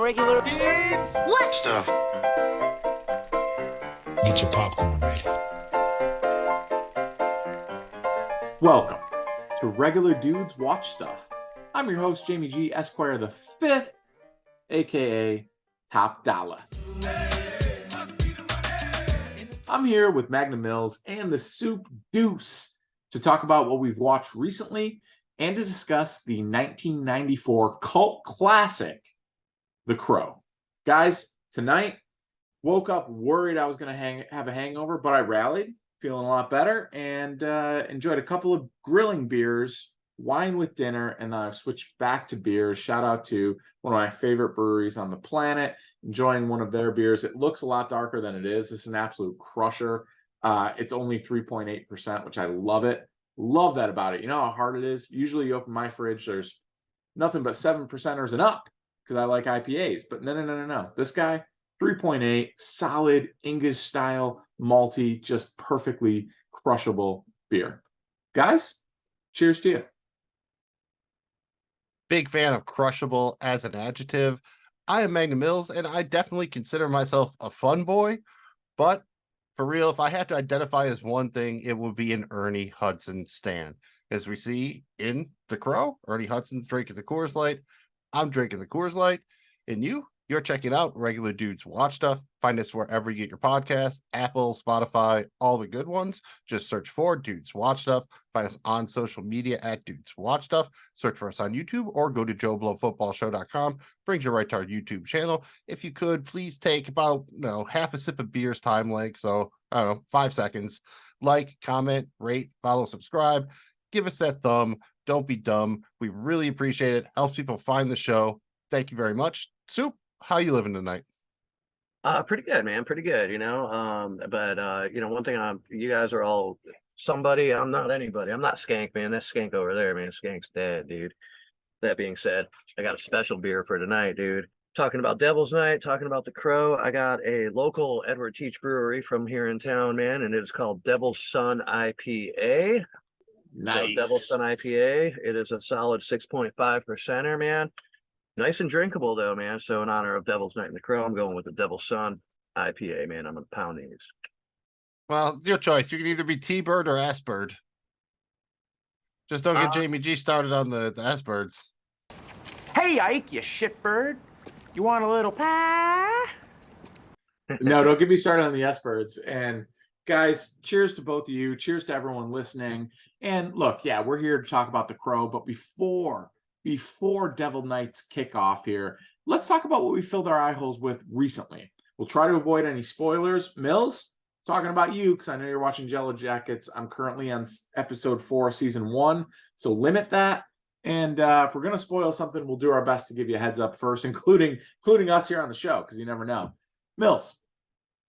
regular dudes. What stuff? Get your popcorn ready. Welcome to Regular Dudes Watch Stuff. I'm your host, Jamie G. Esquire the Fifth, aka Top Dollar. I'm here with Magnum Mills and the Soup Deuce to talk about what we've watched recently and to discuss the 1994 cult classic, The Crow. Guys, tonight, woke up worried I was going to have a hangover, but I rallied, feeling a lot better, and enjoyed a couple of grilling beers, wine with dinner, and then I've switched back to beers. Shout out to one of my favorite breweries on the planet, enjoying one of their beers. It looks a lot darker than it is. This is an absolute crusher. It's only 3.8%, which I love it. Love that about it. You know how hard it is? Usually you open my fridge, there's nothing but 7%ers and up because I like IPAs. But no. This guy, 3.8, solid English style, malty, just perfectly crushable beer. Guys, cheers to you. Big fan of crushable as an adjective. I am Magnum Mills, and I definitely consider myself a fun boy, but for real, if I had to identify as one thing, it would be an Ernie Hudson stan. As we see in The Crow, Ernie Hudson's drinking the Coors Light. I'm drinking the Coors Light. And you're checking out Regular Dudes Watch Stuff. Find us wherever you get your podcasts, Apple, Spotify, all the good ones. Just search for Dudes Watch Stuff. Find us on social media at Dudes Watch Stuff. Search for us on YouTube or go to joeblowfootballshow.com. Brings you right to our YouTube channel. If you could, please take about half a sip of beer's time length. So, I don't know, 5 seconds. Like, comment, rate, follow, subscribe. Give us that thumb. Don't be dumb. We really appreciate it. Helps people find the show. Thank you very much. Soup, how you living tonight? Pretty good, man. Pretty good, But one thing, you guys are all somebody. I'm not anybody. I'm not Skank, man. That's Skank over there, man. Skank's dead, dude. That being said, I got a special beer for tonight, dude. Talking about Devil's Night, talking about The Crow. I got a local Edward Teach brewery from here in town, man, and it's called Devil's Son IPA. Nice. So Devil's Son IPA. It is a solid 6.5%er, man. Nice and drinkable, though, man. So in honor of Devil's Night and The Crow, I'm going with the Devil's Son IPA, man. I'm going to pound these. Well, it's your choice. You can either be T-Bird or S-Bird. Just don't get Jamie G started on the S-Birds. Hey, Ike, you shitbird. You want a little pie? No, don't get me started on the S-Birds. And guys, cheers to both of you. Cheers to everyone listening. And look, yeah, we're here to talk about The Crow. But before Devil Nights kick off here, let's talk about what we filled our eye holes with recently. We'll try to avoid any spoilers. Mills, talking about you, because I know you're watching Yellow Jackets. I'm currently on episode 4 of season 1, so limit that. And if we're going to spoil something, we'll do our best to give you a heads up first, including us here on the show, because you never know. Mills,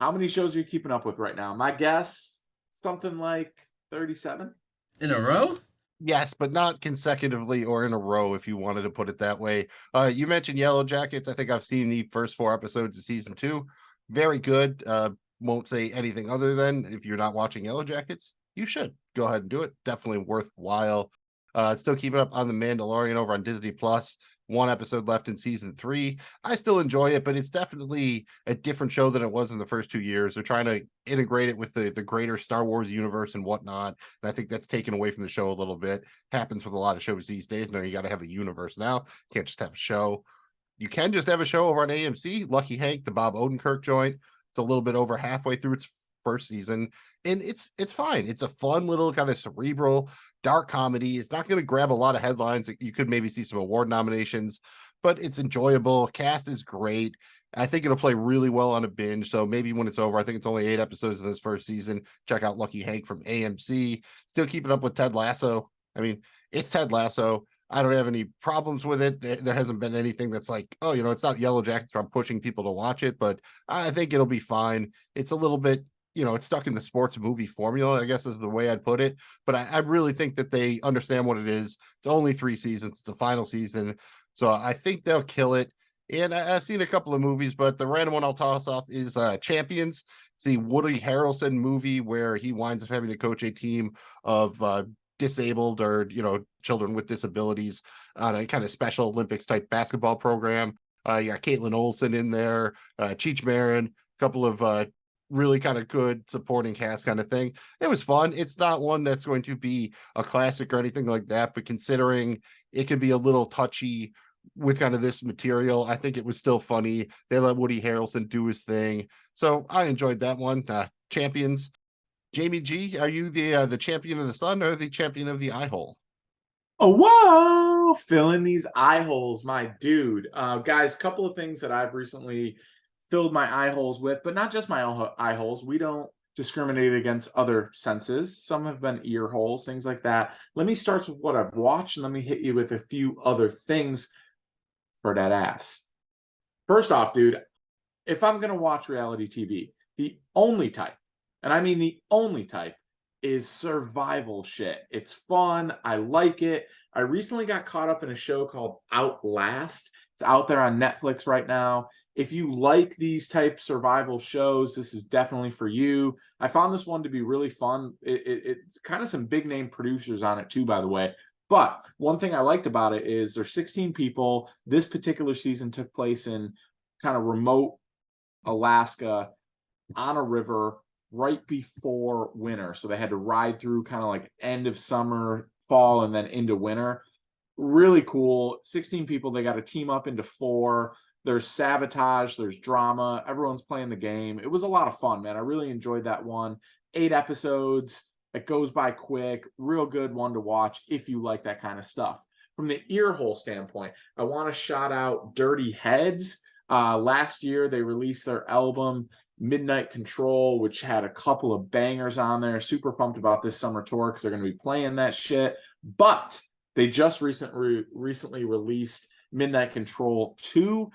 how many shows are you keeping up with right now? My guess, something like 37? In a row? Yes, but not consecutively or in a row, if you wanted to put it that way. You mentioned Yellow Jackets. I think I've seen the first 4 episodes of season 2. Very good. Won't say anything other than if you're not watching Yellow Jackets, you should go ahead and do it. Definitely worthwhile. Still keeping up on The Mandalorian over on Disney Plus. 1 episode left in season 3. I still enjoy it, but it's definitely a different show than it was in the first 2 years. They're trying to integrate it with the greater Star Wars universe and whatnot. And I think that's taken away from the show a little bit. Happens with a lot of shows these days. No, you got to have a universe now. Can't just have a show. You can just have a show over on AMC. Lucky Hank, the Bob Odenkirk joint. It's a little bit over halfway through its first season, and it's fine. It's a fun little kind of cerebral dark comedy. It's not going to grab a lot of headlines. You could maybe see some award nominations, but it's enjoyable. Cast is great. I think it'll play really well on a binge. So maybe when it's over, I think it's only 8 episodes in this first season. Check out Lucky Hank from AMC. Still keeping up with Ted Lasso. I mean, it's Ted Lasso. I don't have any problems with it. There hasn't been anything that's like, oh, it's not Yellow Jackets where I'm pushing people to watch it, but I think it'll be fine. It's a little bit, it's stuck in the sports movie formula, I guess is the way I'd put it. But I really think that they understand what it is. It's only 3 seasons. It's the final season. So I think they'll kill it. And I've seen a couple of movies, but the random one I'll toss off is Champions. It's the Woody Harrelson movie where he winds up having to coach a team of disabled or children with disabilities on a kind of Special Olympics type basketball program. You got Caitlin Olsen in there, Cheech Marin, a couple of really kind of good supporting cast kind of thing. It was fun. It's not one that's going to be a classic or anything like that, but considering it could be a little touchy with kind of this material, I think it was still funny. They let Woody Harrelson do his thing. So I enjoyed that one. Champions. Jamie G, are you the champion of the sun or the champion of the eye hole? Oh, whoa! Fill in these eye holes, my dude. Guys, couple of things that I've recently filled my eye holes with, but not just my eye holes. We don't discriminate against other senses. Some have been ear holes, things like that. Let me start with what I've watched, and let me hit you with a few other things for that ass. First off, dude, if I'm going to watch reality TV, the only type, and I mean the only type, is survival shit. It's fun. I like it. I recently got caught up in a show called Outlast. It's out there on Netflix right now. If you like these type survival shows, this is definitely for you. I found this one to be really fun. It's kind of some big name producers on it too, by the way. But one thing I liked about it is there's 16 people. This particular season took place in kind of remote Alaska on a river right before winter. So they had to ride through kind of like end of summer, fall, and then into winter. Really cool. 16 people. They got to team up into 4. There's sabotage. There's drama. Everyone's playing the game. It was a lot of fun, man. I really enjoyed that one. 8 episodes. It goes by quick. Real good one to watch if you like that kind of stuff. From the ear hole standpoint, I want to shout out Dirty Heads. Last year, they released their album Midnight Control, which had a couple of bangers on there. Super pumped about this summer tour because they're going to be playing that shit. But they just recently released Midnight Control 2.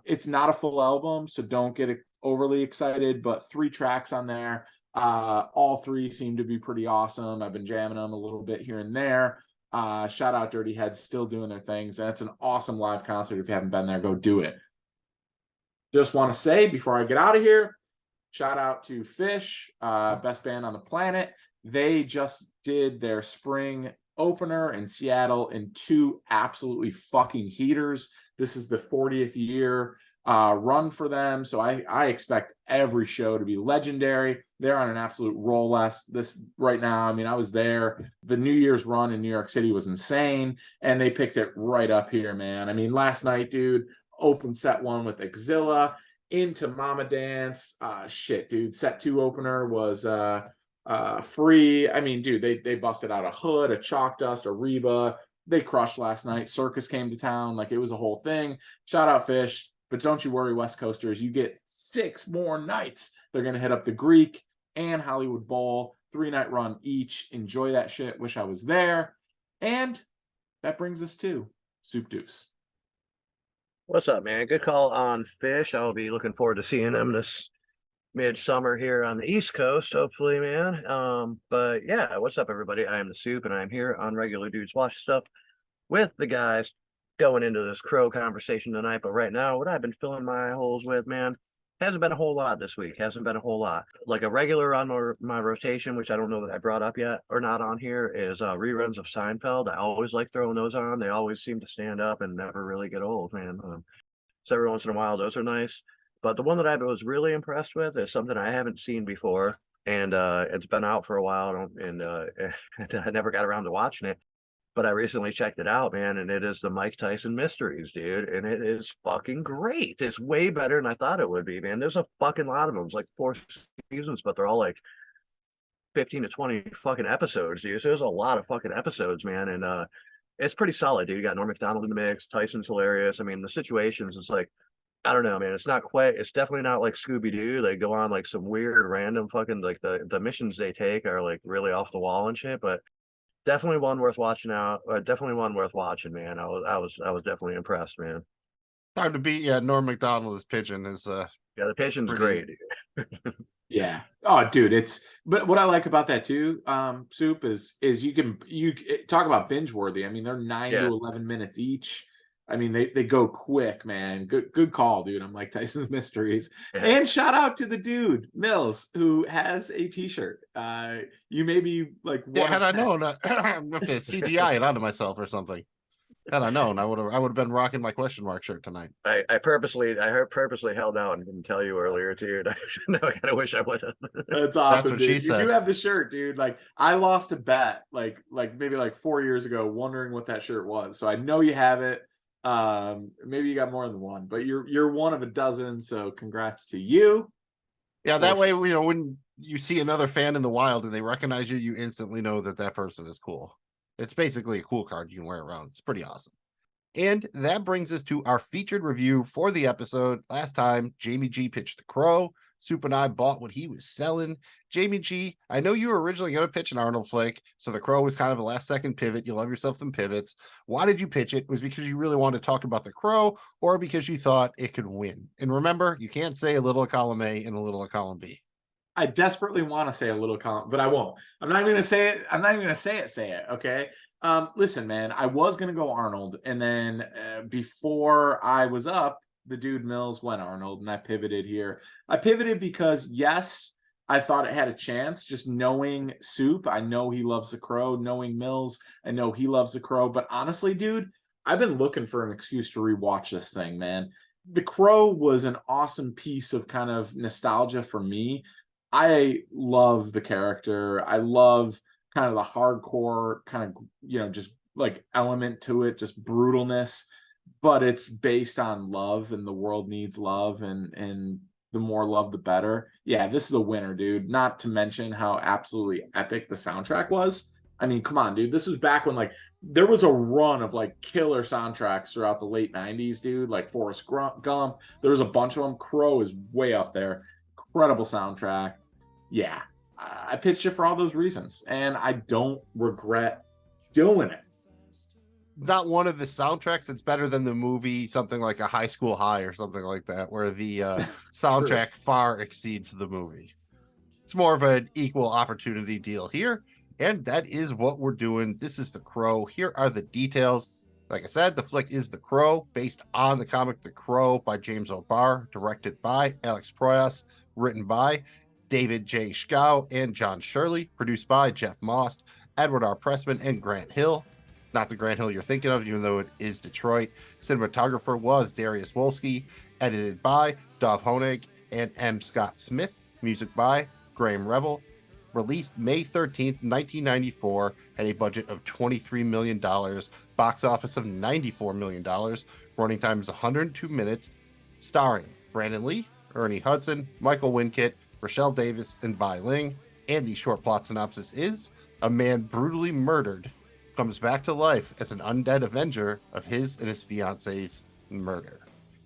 It's not a full album, so don't get overly excited, but 3 tracks on there. All 3 seem to be pretty awesome. I've been jamming them a little bit here and there. Shout out Dirty Heads, still doing their things. And it's an awesome live concert. If you haven't been there, go do it. Just want to say before I get out of here, shout out to Fish, best band on the planet. They just did their spring opener in Seattle in 2 absolutely fucking heaters. This is the 40th year run for them, so I expect every show to be legendary. They're on an absolute roll this right now. I mean, I was there. The New Year's run in New York City was insane, and they picked it right up here, man. I mean, last night, dude, open set 1 with Exilla into Mama Dance. Shit, dude. Set 2 opener was Free. I mean, dude, they busted out a Hood, a Chalk Dust, a Reba. They crushed last night. Circus came to town. Like, it was a whole thing. Shout out Fish. But don't you worry, West Coasters. You get 6 more nights. They're going to hit up the Greek and Hollywood Bowl. 3-night run each. Enjoy that shit. Wish I was there. And that brings us to Soup Deuce. What's up, man? Good call on Fish. I'll be looking forward to seeing them this midsummer here on the East Coast, hopefully, man. But yeah, what's up, everybody? I am the Soup, and I'm here on Regular Dudes Watch Stuff with the guys going into this Crow conversation tonight. But right now, what I've been filling my holes with, man, hasn't been a whole lot this week. Hasn't been a whole lot. Like a regular on my rotation, which I don't know that I brought up yet or not on here, is reruns of Seinfeld. I always like throwing those on. They always seem to stand up and never really get old, man. So every once in a while, those are nice. But the one that I was really impressed with is something I haven't seen before, and it's been out for a while, and I never got around to watching it. But I recently checked it out, man, and it is the Mike Tyson Mysteries, dude, and it is fucking great. It's way better than I thought it would be, man. There's a fucking lot of them. It's like 4 seasons, but they're all like 15 to 20 fucking episodes, dude. So there's a lot of fucking episodes, man, and it's pretty solid, dude. You got Norm Macdonald in the mix. Tyson's hilarious. I mean, the situations, it's like, I don't know, man. It's definitely not like Scooby-Doo. They go on like some weird random fucking, like the missions they take are like really off the wall and shit, but definitely one worth watching out. Definitely one worth watching, man. I was definitely impressed, man. Hard to beat. Yeah, Norm Macdonald as Pigeon is Yeah, the Pigeon's great, dude. Yeah. Oh, dude, but what I like about that too, Soup, is you talk about binge worthy. I mean, they're 9 to 11 minutes each. I mean, they go quick, man. Good call, dude. I'm like Tyson's Mysteries. Yeah. And shout out to the dude, Mills, who has a t-shirt. You may be like, had I known, I'm going to CGI it onto myself or something. Had I known, I would have been rocking my question mark shirt tonight. I purposely held out and didn't tell you earlier, dude. I kind of wish I would have. That's awesome, what dude. she You said. do have the shirt, dude. Like I lost a bet, like maybe like 4 years ago, wondering what that shirt was. So I know you have it. Maybe you got more than one, but you're one of a dozen. So congrats to you. Yeah, that way, when you see another fan in the wild and they recognize you, you instantly know that person is cool. It's basically a cool card you can wear around. It's pretty awesome. And that brings us to our featured review for the episode. Last time, Jamie G pitched The Crow. Soup and I bought what he was selling. Jamie G, I know you were originally going to pitch an Arnold flick, so The Crow was kind of a last-second pivot. You love yourself some pivots. Why did you pitch it? Was it because you really wanted to talk about The Crow, or because you thought it could win? And remember, you can't say a little of column A and a little of column B. I desperately want to say a little column, but I won't. I'm not even going to say it. I'm not even going to say it. Okay. Listen, man, I was going to go Arnold. And then before I was up, the dude Mills went Arnold, and I pivoted here. I pivoted because, yes, I thought it had a chance. Just knowing Soup, I know he loves The Crow. Knowing Mills, I know he loves The Crow. But honestly, dude, I've been looking for an excuse to rewatch this thing, man. The Crow was an awesome piece of kind of nostalgia for me. I love the character. I love kind of the hardcore kind of, just like element to it, just brutalness, but it's based on love, and the world needs love, and the more love, the better. Yeah, this is a winner, dude. Not to mention how absolutely epic the soundtrack was. I mean, come on, dude. This was back when like there was a run of like killer soundtracks throughout the late 90s, dude, like Forrest Gump. There was a bunch of them. Crow is way up there. Incredible soundtrack. Yeah, I pitched it for all those reasons, and I don't regret doing it. Not one of the soundtracks that's better than the movie, something like A High School High or something like that, where the soundtrack far exceeds the movie. It's more of an equal opportunity deal here, and that is what we're doing. This is The Crow. Here are the details. Like I said, the flick is The Crow, based on the comic The Crow by James O'Barr, directed by Alex Proyas, written by David J. Schau and John Shirley, produced by Jeff Most, Edward R. Pressman, and Grant Hill. Not the Grant Hill you're thinking of, even though it is Detroit. Cinematographer was Darius Wolski, edited by Dov Honig and M. Scott Smith. Music by Graham Revel. Released May 13th, 1994, had a budget of $23 million, box office of $94 million, running time is 102 minutes, starring Brandon Lee, Ernie Hudson, Michael Winkett, Rochelle Davis, and Vi Ling. And the short plot synopsis is: a man brutally murdered comes back to life as an undead avenger of his and his fiance's murder.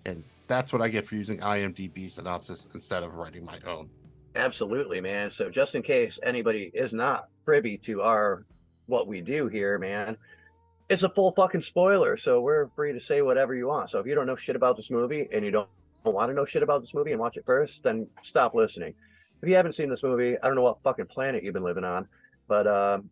And that's what I get for using IMDb synopsis instead of writing my own. Absolutely, man. So just in case anybody is not privy to what we do here, man, it's a full fucking spoiler. So we're free to say whatever you want. So if you don't know shit about this movie and you don't want to know shit about this movie and watch it first, then stop listening. If you haven't seen this movie, I don't know what fucking planet you've been living on, but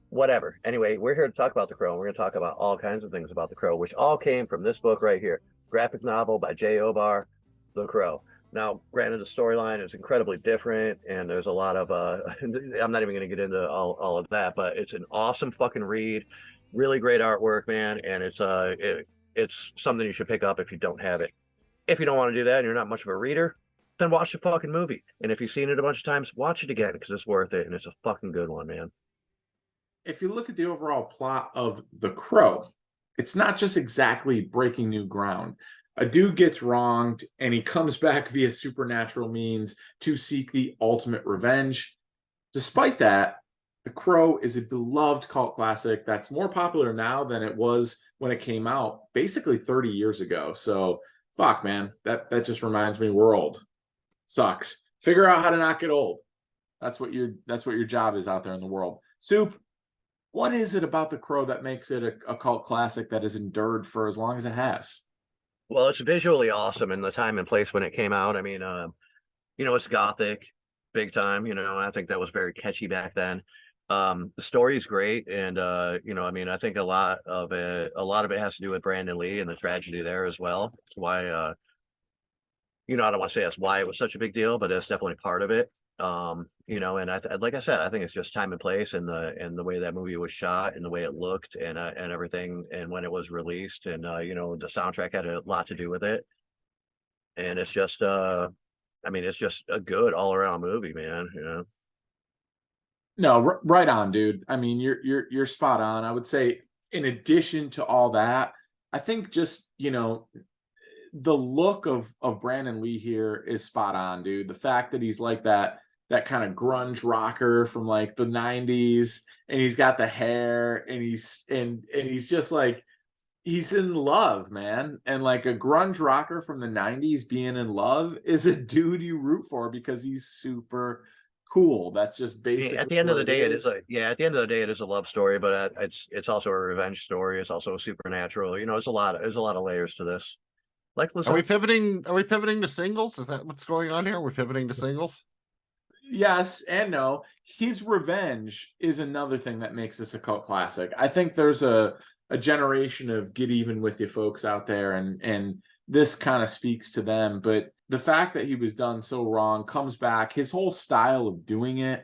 whatever. Anyway, we're here to talk about The Crow. And we're going to talk about all kinds of things about The Crow, which all came from this book right here, graphic novel by J. O'Barr, The Crow. Now, granted, the storyline is incredibly different, and there's a lot of I'm not even going to get into all of that, but it's an awesome fucking read, really great artwork, man, and it's something you should pick up if you don't have it. If you don't want to do that and you're not much of a reader, then watch the fucking movie. And if you've seen it a bunch of times, watch it again, because it's worth it, and it's a fucking good one, man. If you look at the overall plot of The Crow, it's not just exactly breaking new ground. A dude gets wronged, and he comes back via supernatural means to seek the ultimate revenge. Despite that, The Crow is a beloved cult classic that's more popular now than it was when it came out, basically 30 years ago. So, fuck, man, that just reminds me we're old. Sucks. Figure out how to not get old. That's what your job is out there in the world. Soup, what is it about The Crow that makes it a cult classic that has endured for as long as it has? Well, it's visually awesome in the time and place when it came out. I mean, it's gothic, big time. I think that was very catchy back then. The story's great, and I think a lot of it has to do with Brandon Lee and the tragedy there as well. It's why I don't want to say that's why it was such a big deal, but that's definitely part of it. You know, and like I said, I think it's just time and place, and the way that movie was shot, and the way it looked, and everything, and when it was released, and you know, the soundtrack had a lot to do with it. And it's just I mean, it's just a good all around movie, man. You know. No, right on, dude. I mean, you're spot on. I would say, in addition to all that, I think just, the look of Brandon Lee here is spot on, dude. The fact that he's like that kind of grunge rocker from like the 90s, and he's got the hair, and he's just like, he's in love, man. And like, a grunge rocker from the 90s being in love is a dude you root for because he's super cool. That's just I mean, at basically the end of what the it day, it is is. a yeah. At the end of the day, it is a love story, but it's also a revenge story. It's also supernatural. You know, there's a lot of layers to this. Like Are we Lizzo. pivoting? Are we pivoting to singles? Is that what's going on here? We're pivoting to singles. Yes and no. His revenge is another thing that makes this a cult classic. I think there's a generation of get even with you folks out there, and this kind of speaks to them. But the fact that he was done so wrong comes back, his whole style of doing it,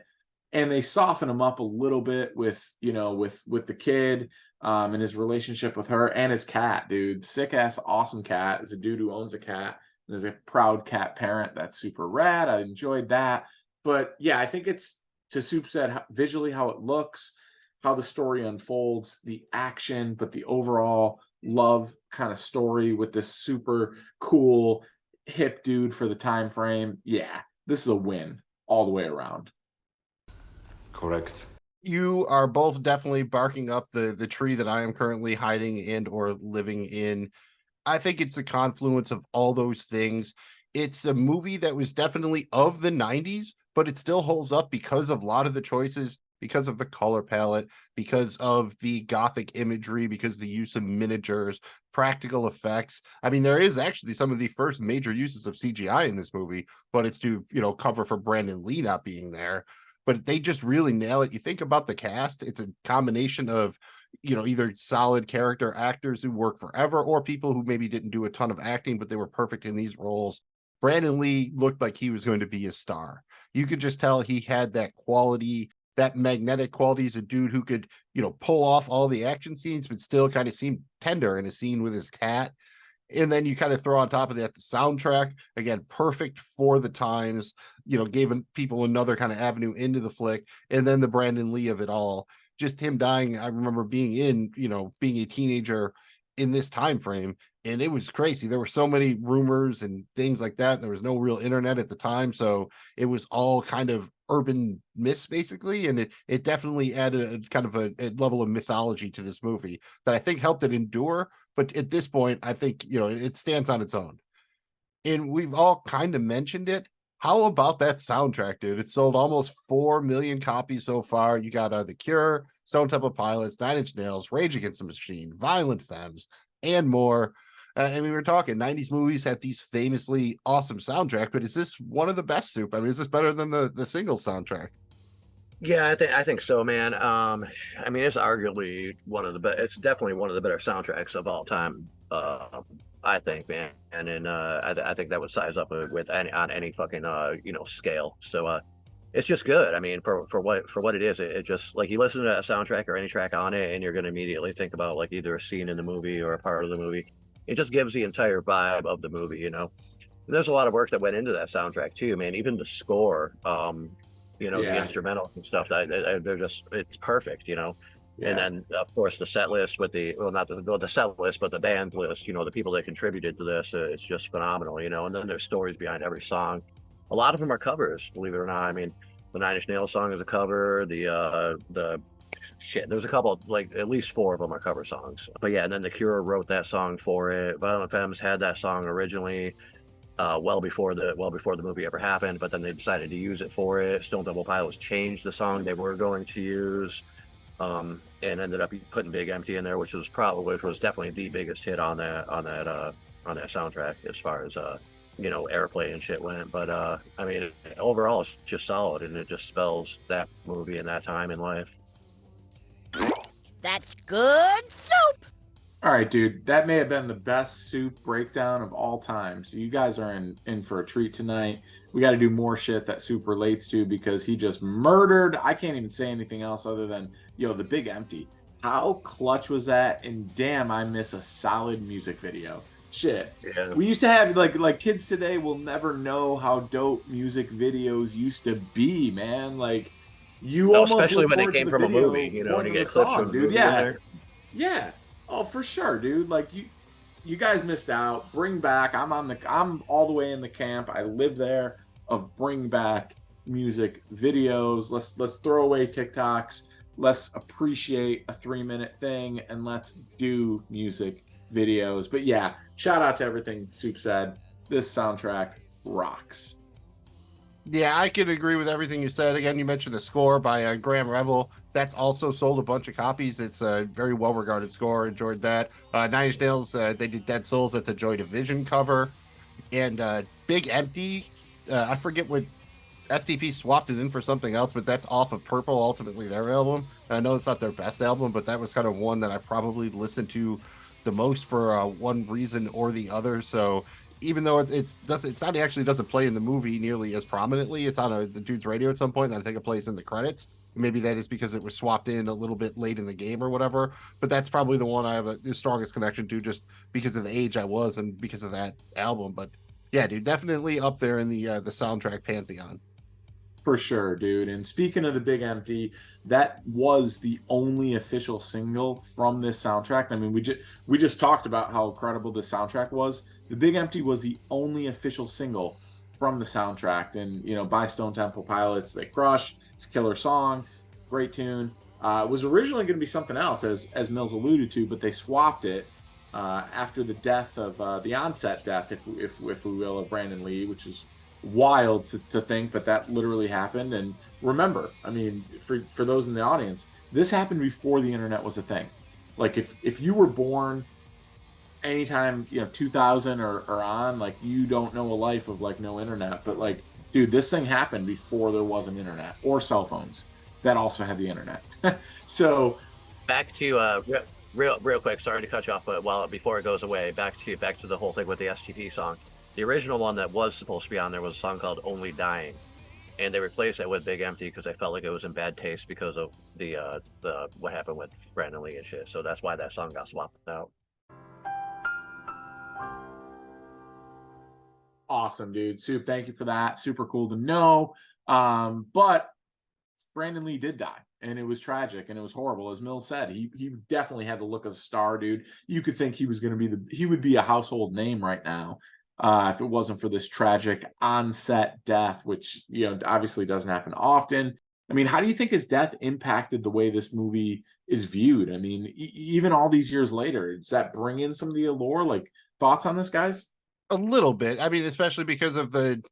and they soften him up a little bit with, with the kid, and his relationship with her and his cat, dude. Sick ass awesome cat. Is a dude who owns a cat and is a proud cat parent. That's super rad. I enjoyed that. But yeah, I think it's, to Soup said, visually how it looks, how the story unfolds, the action, but the overall love kind of story with this super cool hip dude for the time frame. Yeah, this is a win all the way around. Correct. You are both definitely barking up the tree that I am currently hiding and or living in. I think it's a confluence of all those things. It's a movie that was definitely of the 90s, but it still holds up because of a lot of the choices, because of the color palette, because of the gothic imagery, because the use of miniatures, practical effects. I mean, there is actually some of the first major uses of CGI in this movie, but it's to, cover for Brandon Lee not being there. But they just really nail it. You think about the cast, it's a combination of either solid character actors who work forever or people who maybe didn't do a ton of acting, but they were perfect in these roles. Brandon Lee looked like he was going to be a star. You could just tell he had that quality, that magnetic quality. As a dude who could, pull off all the action scenes, but still kind of seem tender in a scene with his cat. And then you kind of throw on top of that the soundtrack, again, perfect for the times, gave people another kind of avenue into the flick. And then the Brandon Lee of it all, just him dying. I remember being being a teenager in this time frame, and it was crazy. There were so many rumors and things like that. There was no real internet at the time, so it was all kind of urban myths basically, and it definitely added a kind of a level of mythology to this movie that I think helped it endure. But at this point, I think it stands on its own. And we've all kind of mentioned it. How about that soundtrack, dude? It sold almost 4 million copies so far. You got The Cure, Stone Temple Pilots, Nine Inch Nails, Rage Against the Machine, Violent Femmes, and more. And we were talking 90s movies had these famously awesome soundtrack, but is this one of the best, Soup? I mean, is this better than the single soundtrack? Yeah, I think so, man. I mean, it's arguably one of the best. It's definitely one of the better soundtracks of all time. I think, man, and I think that would size up with any fucking scale. So it's just good. I mean, for what it is, it just like you listen to a soundtrack or any track on it, and you're gonna immediately think about like either a scene in the movie or a part of the movie. It just gives the entire vibe of the movie, you know. And there's a lot of work that went into that soundtrack too, man. Even the score, the Yeah, instrumentals and stuff. They're just it's perfect, you know. And yeah. then of course the set list with not the set list, but the band list. You know, the people that contributed to this. It's just phenomenal, you know. And then there's stories behind every song. A lot of them are covers, believe it or not. I mean, the Nine Inch Nails song is a cover. The shit, there's a couple, like at least 4 of them are cover songs. But yeah, and then The Cure wrote that song for it. Violent Femmes had that song originally, well before the movie ever happened, but then they decided to use it for it. Stone Temple Pilots changed the song they were going to use, and ended up putting Big Empty in there, which was definitely the biggest hit on that soundtrack as far as airplay and shit went. But I mean, overall it's just solid, and it just spells that movie and that time in life. That's good soup. All right, dude. That may have been the best soup breakdown of all time. So you guys are in for a treat tonight. We got to do more shit that soup relates to because he just murdered. I can't even say anything else other than, the big empty. How clutch was that? And damn, I miss a solid music video. Shit. Yeah. We used to have like kids today will never know how dope music videos used to be, man. Like you No, almost especially look when it forward to came the from a video movie, you know, more and you than the get clips from song, the dude. movie in Yeah. there. Yeah. Oh, for sure, dude. Like you guys missed out. Bring back. I'm all the way in the camp. I live there of bring back music videos. Let's throw away TikToks. Let's appreciate a 3-minute thing and let's do music videos. But yeah, shout out to everything Soup said. This soundtrack rocks. Yeah, I could agree with everything you said. Again, you mentioned the score by Graham Revel. That's also sold a bunch of copies. It's a very well-regarded score. Enjoyed that. Nine Inch Nails, they did Dead Souls. That's a Joy Division cover. And Big Empty, I forget what STP swapped it in for something else, but that's off of Purple, ultimately their album. And I know it's not their best album, but that was kind of one that I probably listened to the most for one reason or the other. So even though it's not actually doesn't play in the movie nearly as prominently, it's on the dude's radio at some point, and I think it plays in the credits. Maybe that is because it was swapped in a little bit late in the game or whatever. But that's probably the one I have the strongest connection to, just because of the age I was and because of that album. But yeah, dude, definitely up there in the soundtrack pantheon. For sure, dude. And speaking of the Big Empty, that was the only official single from this soundtrack. I mean, we just talked about how incredible this soundtrack was. The Big Empty was the only official single from the soundtrack. And by Stone Temple Pilots, they crush. It's a killer song, great tune. It was originally going to be something else, as Mills alluded to, but they swapped it after the death of the onset death, if we will, of Brandon Lee, which is wild to think that literally happened. And remember, I mean, for those in the audience, this happened before the internet was a thing. Like if you were born anytime 2000 or on, like you don't know a life of like no internet. But like, dude, this thing happened before there was an internet or cell phones that also had the internet. So Back to real quick, sorry to cut you off, but before it goes away, back to the whole thing with the STP song. The original one that was supposed to be on there was a song called Only Dying, and they replaced it with Big Empty because they felt like it was in bad taste because of the what happened with Brandon Lee and shit. So that's why that song got swapped out. awesome, dude. Soup, thank you for that. Super cool to know. But Brandon Lee did die, and it was tragic and it was horrible. As Mills said, he definitely had the look of a star, dude. You could think he was going to be he would be a household name right now if it wasn't for this tragic onset death, which obviously doesn't happen often. I mean, how do you think his death impacted the way this movie is viewed? I mean, even all these years later, does that bring in some of the allure? Like, thoughts on this, guys? A little bit. I mean, especially because of the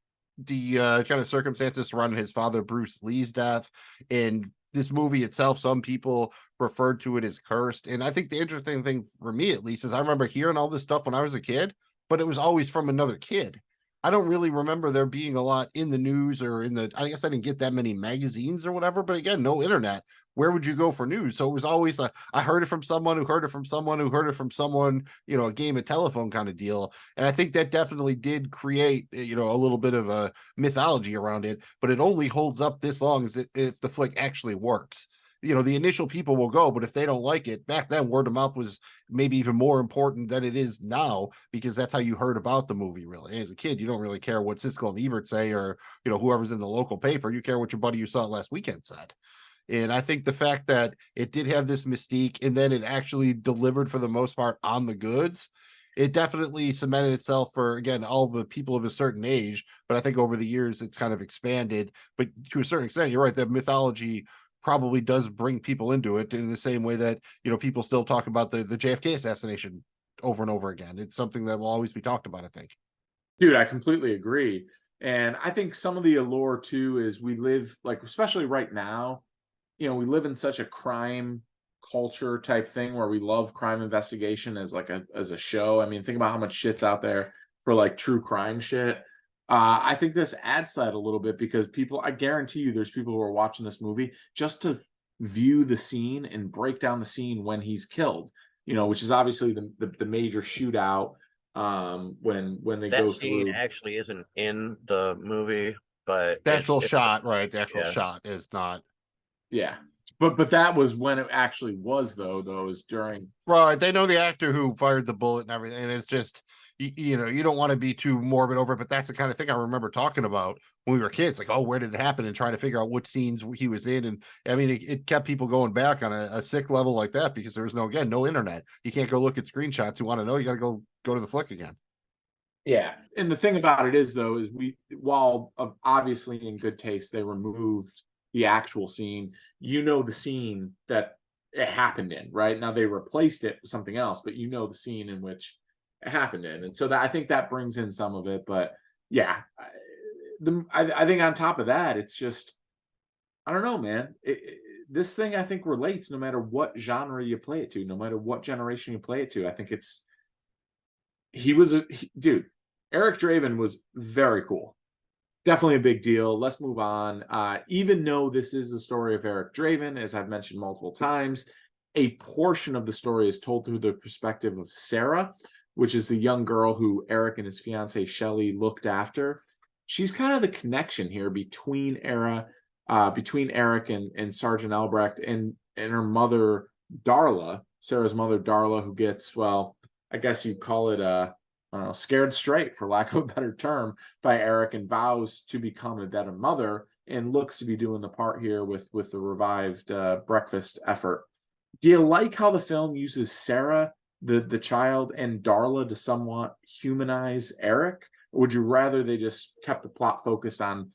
kind of circumstances surrounding his father Bruce Lee's death. And this movie itself, some people referred to it as cursed. And I think the interesting thing for me, at least, is I remember hearing all this stuff when I was a kid, but it was always from another kid. I don't really remember there being a lot in the news or I guess I didn't get that many magazines or whatever, but again, no internet. Where would you go for news? So it was always I heard it from someone who heard it from someone who heard it from someone, a game of telephone kind of deal. And I think that definitely did create, a little bit of a mythology around it, but it only holds up this long as if the flick actually works. The initial people will go, but if they don't like it, back then word of mouth was maybe even more important than it is now, because that's how you heard about the movie. Really, as a kid, you don't really care what Siskel and Ebert say, or whoever's in the local paper. You care what your buddy you saw it last weekend said. And I think the fact that it did have this mystique and then it actually delivered for the most part on the goods, it definitely cemented itself for, again, all the people of a certain age. But I think over the years it's kind of expanded. But to a certain extent, you're right, that mythology probably does bring people into it in the same way that, people still talk about the JFK assassination over and over again. It's something that will always be talked about, I think. Dude, I completely agree. And I think some of the allure too is we live, like, especially right now, we live in such a crime culture type thing where we love crime investigation as like as a show. I mean, think about how much shit's out there for like true crime shit. I think this adds that a little bit because I guarantee you there's people who are watching this movie just to view the scene and break down the scene when he's killed. which is obviously the major shootout when they That go scene through. actually isn't in the movie, but The actual it's shot, right? The actual yeah. shot is not. Yeah, but that was when it actually was though is during. Right. They know the actor who fired the bullet and everything. And it's just, you don't want to be too morbid over it, but that's the kind of thing I remember talking about when we were kids. Like, oh, where did it happen? And trying to figure out which scenes he was in. And I mean, it kept people going back on a sick level like that because there was no internet. You can't go look at screenshots. You want to know, you got to go to the flick again. Yeah, and the thing about it is though, is while obviously in good taste, they removed the actual scene. The scene that it happened in, right? Now they replaced it with something else, but the scene in which it happened in, and so that I think that brings in some of it. But yeah, I think on top of that, it's just I don't know, man. This thing I think relates no matter what genre you play it to, no matter what generation you play it to. I think it's dude. Eric Draven was very cool. Definitely a big deal. Let's move on. Even though this is the story of Eric Draven, as I've mentioned multiple times, a portion of the story is told through the perspective of Sarah, which is the young girl who Eric and his fiancee Shelley looked after. She's kind of the connection here between Eric and Sergeant Albrecht and her mother Darla, Sarah's mother Darla, who gets, well, I guess you'd call it I don't know, scared straight, for lack of a better term, by Eric, and vows to become a better mother, and looks to be doing the part here with the revived breakfast effort. Do you like how the film uses Sarah, the child, and Darla to somewhat humanize Eric? Or would you rather they just kept the plot focused on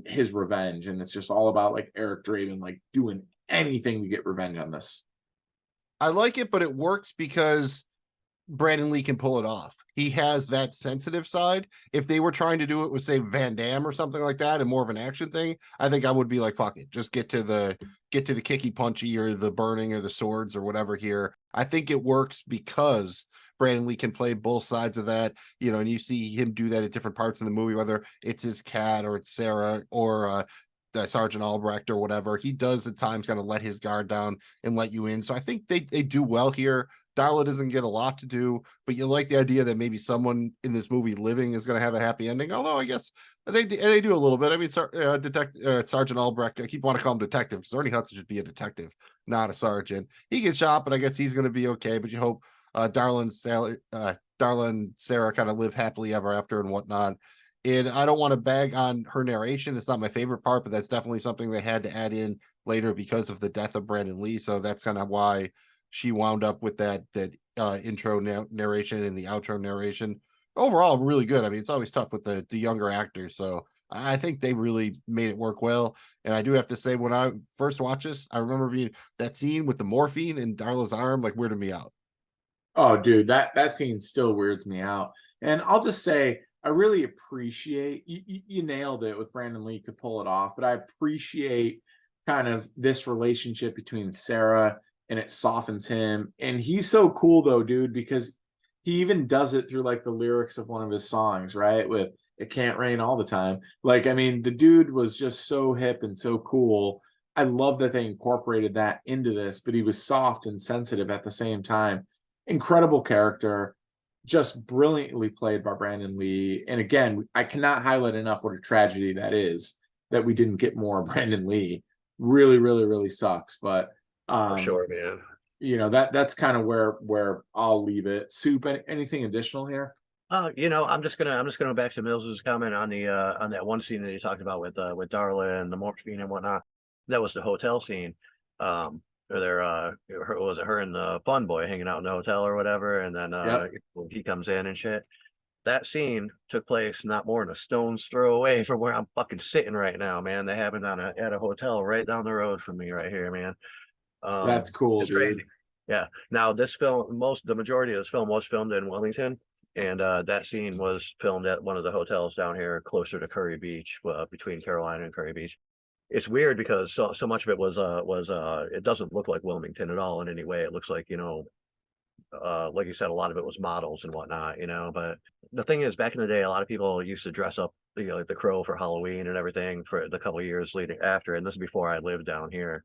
his revenge, and it's just all about like Eric Draven like doing anything to get revenge on this? I like it, but it works because Brandon Lee can pull it off. He has that sensitive side. If they were trying to do it with, say, Van Damme or something like that, and more of an action thing, I think I would be like, fuck it, just get to the kicky punchy or the burning or the swords or whatever here. I think it works because Brandon Lee can play both sides of that, and you see him do that at different parts of the movie, whether it's his cat or it's Sarah or Sergeant Albrecht or whatever. He does at times kind of let his guard down and let you in. So I think they do well here. Darla doesn't get a lot to do, but you like the idea that maybe someone in this movie living is going to have a happy ending. Although I guess they do a little bit. I mean, Sergeant Albrecht, I keep wanting to call him detective because Ernie Hudson should be a detective, not a sergeant. He gets shot, but I guess he's going to be okay. But you hope Darla and Sarah kind of live happily ever after and whatnot. And I don't want to bag on her narration. It's not my favorite part, but that's definitely something they had to add in later because of the death of Brandon Lee. So that's kind of why she wound up with that intro narration and the outro narration. Overall, really good. I mean, it's always tough with the younger actors. So I think they really made it work well. And I do have to say, when I first watched this, I remember being that scene with the morphine in Darla's arm, like, weirded me out. Oh, dude, that scene still weirds me out. And I'll just say, I really appreciate you nailed it with Brandon Lee, could pull it off, but I appreciate kind of this relationship between Sarah, and it softens him. And he's so cool though, dude, because he even does it through like the lyrics of one of his songs, right? With "It Can't Rain All the Time." Like, I mean, the dude was just so hip and so cool. I love that they incorporated that into this, but he was soft and sensitive at the same time. Incredible character, just brilliantly played by Brandon Lee. And again, I cannot highlight enough what a tragedy that is that we didn't get more Brandon Lee. Really, really, really sucks. But For sure, man. that's kind of where I'll leave it. Soup, anything additional here? I'm just gonna go back to Mills's comment on that one scene that you talked about with Darla and the morphine and whatnot. That was the hotel scene. Where was it her and the fun boy hanging out in the hotel or whatever, and then Yep. he comes in and shit. That scene took place not more than a stone's throw away from where I'm fucking sitting right now, man. They happened at a hotel right down the road from me right here, man. That's cool, It's dude. crazy. Yeah. Now this film, the majority of this film was filmed in Wilmington, and that scene was filmed at one of the hotels down here closer to Curry Beach, between Carolina and Curry Beach. It's weird because so much of it was it doesn't look like Wilmington at all in any way. It looks like, like you said, a lot of it was models and whatnot, but the thing is, back in the day, a lot of people used to dress up, like the Crow for Halloween and everything for the couple of years leading after. And this is before I lived down here.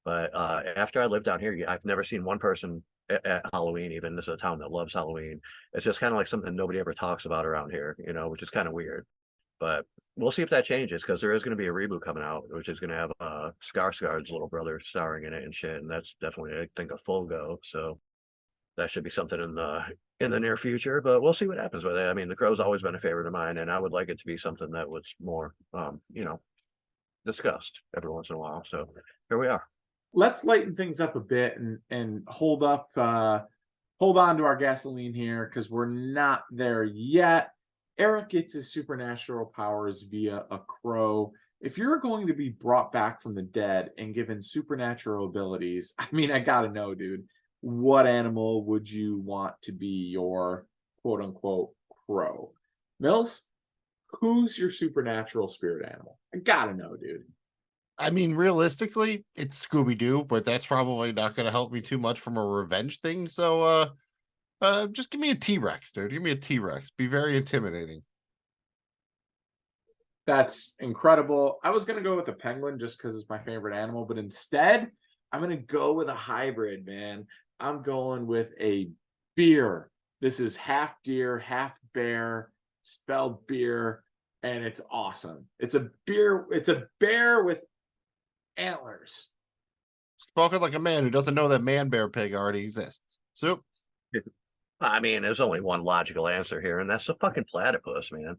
But after I lived down here, I've never seen one person at Halloween. Even this is a town that loves Halloween. It's just kind of like something nobody ever talks about around here, you know, which is kind of weird. But we'll see if that changes because there is going to be a reboot coming out, which is going to have Skarsgård's little brother starring in it and shit, and that's definitely, I think, a full go. So that should be something in the near future. But we'll see what happens with it. I mean, The Crow's always been a favorite of mine, and I would like it to be something that was more, you know, discussed every once in a while. So here we are. Let's lighten things up a bit and hold on to our gasoline here because we're not there yet. Eric gets his supernatural powers via a crow. If you're going to be brought back from the dead and given supernatural abilities, I mean, I gotta know, dude, what animal would you want to be your quote unquote crow? Mills, who's your supernatural spirit animal? I gotta know, dude. I mean, realistically, it's Scooby-Doo, but that's probably not going to help me too much from a revenge thing. So, just give me a T-Rex, dude. Give me a T-Rex. Be very intimidating. That's incredible. I was going to go with a penguin just because it's my favorite animal, but instead, I'm going to go with a hybrid, man. I'm going with a bear. This is half deer, half bear, spelled beer, and it's awesome. It's a bear with antlers. Spoken like a man who doesn't know that man-bear pig already exists. Soup. I mean, there's only one logical answer here, and that's the fucking platypus, man.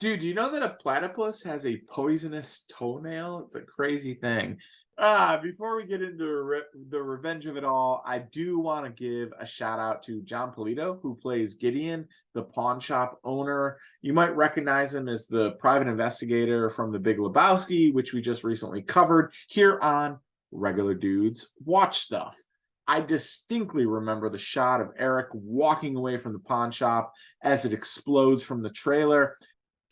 Dude, do you know that a platypus has a poisonous toenail? It's a crazy thing. Before we get into the revenge of it all, I do want to give a shout out to John Polito, who plays Gideon, the pawn shop owner. You might recognize him as the private investigator from The Big Lebowski, which we just recently covered here on Regular Dudes Watch Stuff. I distinctly remember the shot of Eric walking away from the pawn shop as it explodes from the trailer.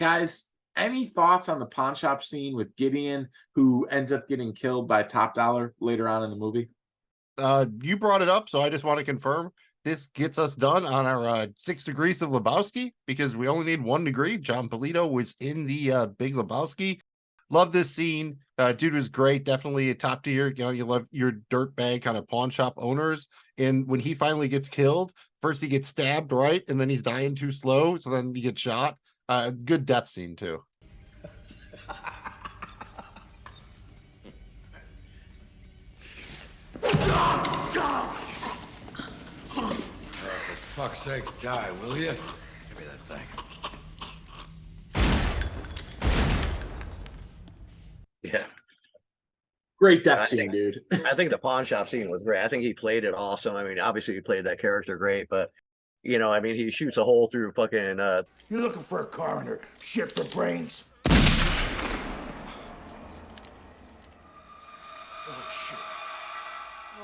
Guys, any thoughts on the pawn shop scene with Gideon, who ends up getting killed by Top Dollar later on in the movie? You brought it up, so I just want to confirm this gets us done on our 6 degrees of Lebowski because we only need 1 degree. John Polito was in the Big Lebowski. Love this scene. Dude was great. Definitely a top tier. You know, you love your dirtbag kind of pawn shop owners. And when he finally gets killed, first he gets stabbed, right? And then he's dying too slow. So then he gets shot. Good death scene, too. For fuck's sake, die, will you? Give me that thing. Yeah. Great death scene, dude. I think the pawn shop scene was great. I think he played it awesome. I mean, obviously he played that character great, but you know, I mean, he shoots a hole through fucking You looking for a coroner? Shit for brains? Oh, shit.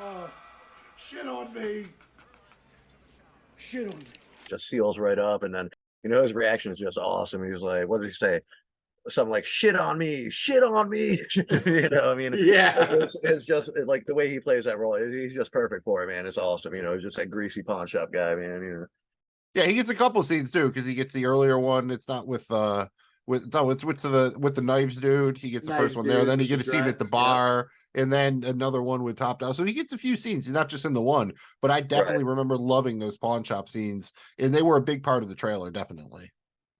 Oh, shit on me. Shit on me. just seals right up, and then you know his reaction is just awesome. He was like, what did he say? Something like shit on me. You know, I mean, Yeah. it's just like the way he plays that role. He's just perfect for it, man. It's awesome. You know, he's just that greasy pawn shop guy, man. You know. Yeah, he gets a couple scenes too because he gets the earlier one. It's not with with the knives dude. He gets the first one there. Then he gets a scene at the bar, and then another one with Top Down. So he gets a few scenes. He's not just in the one. But I definitely remember loving those pawn shop scenes, and they were a big part of the trailer, definitely.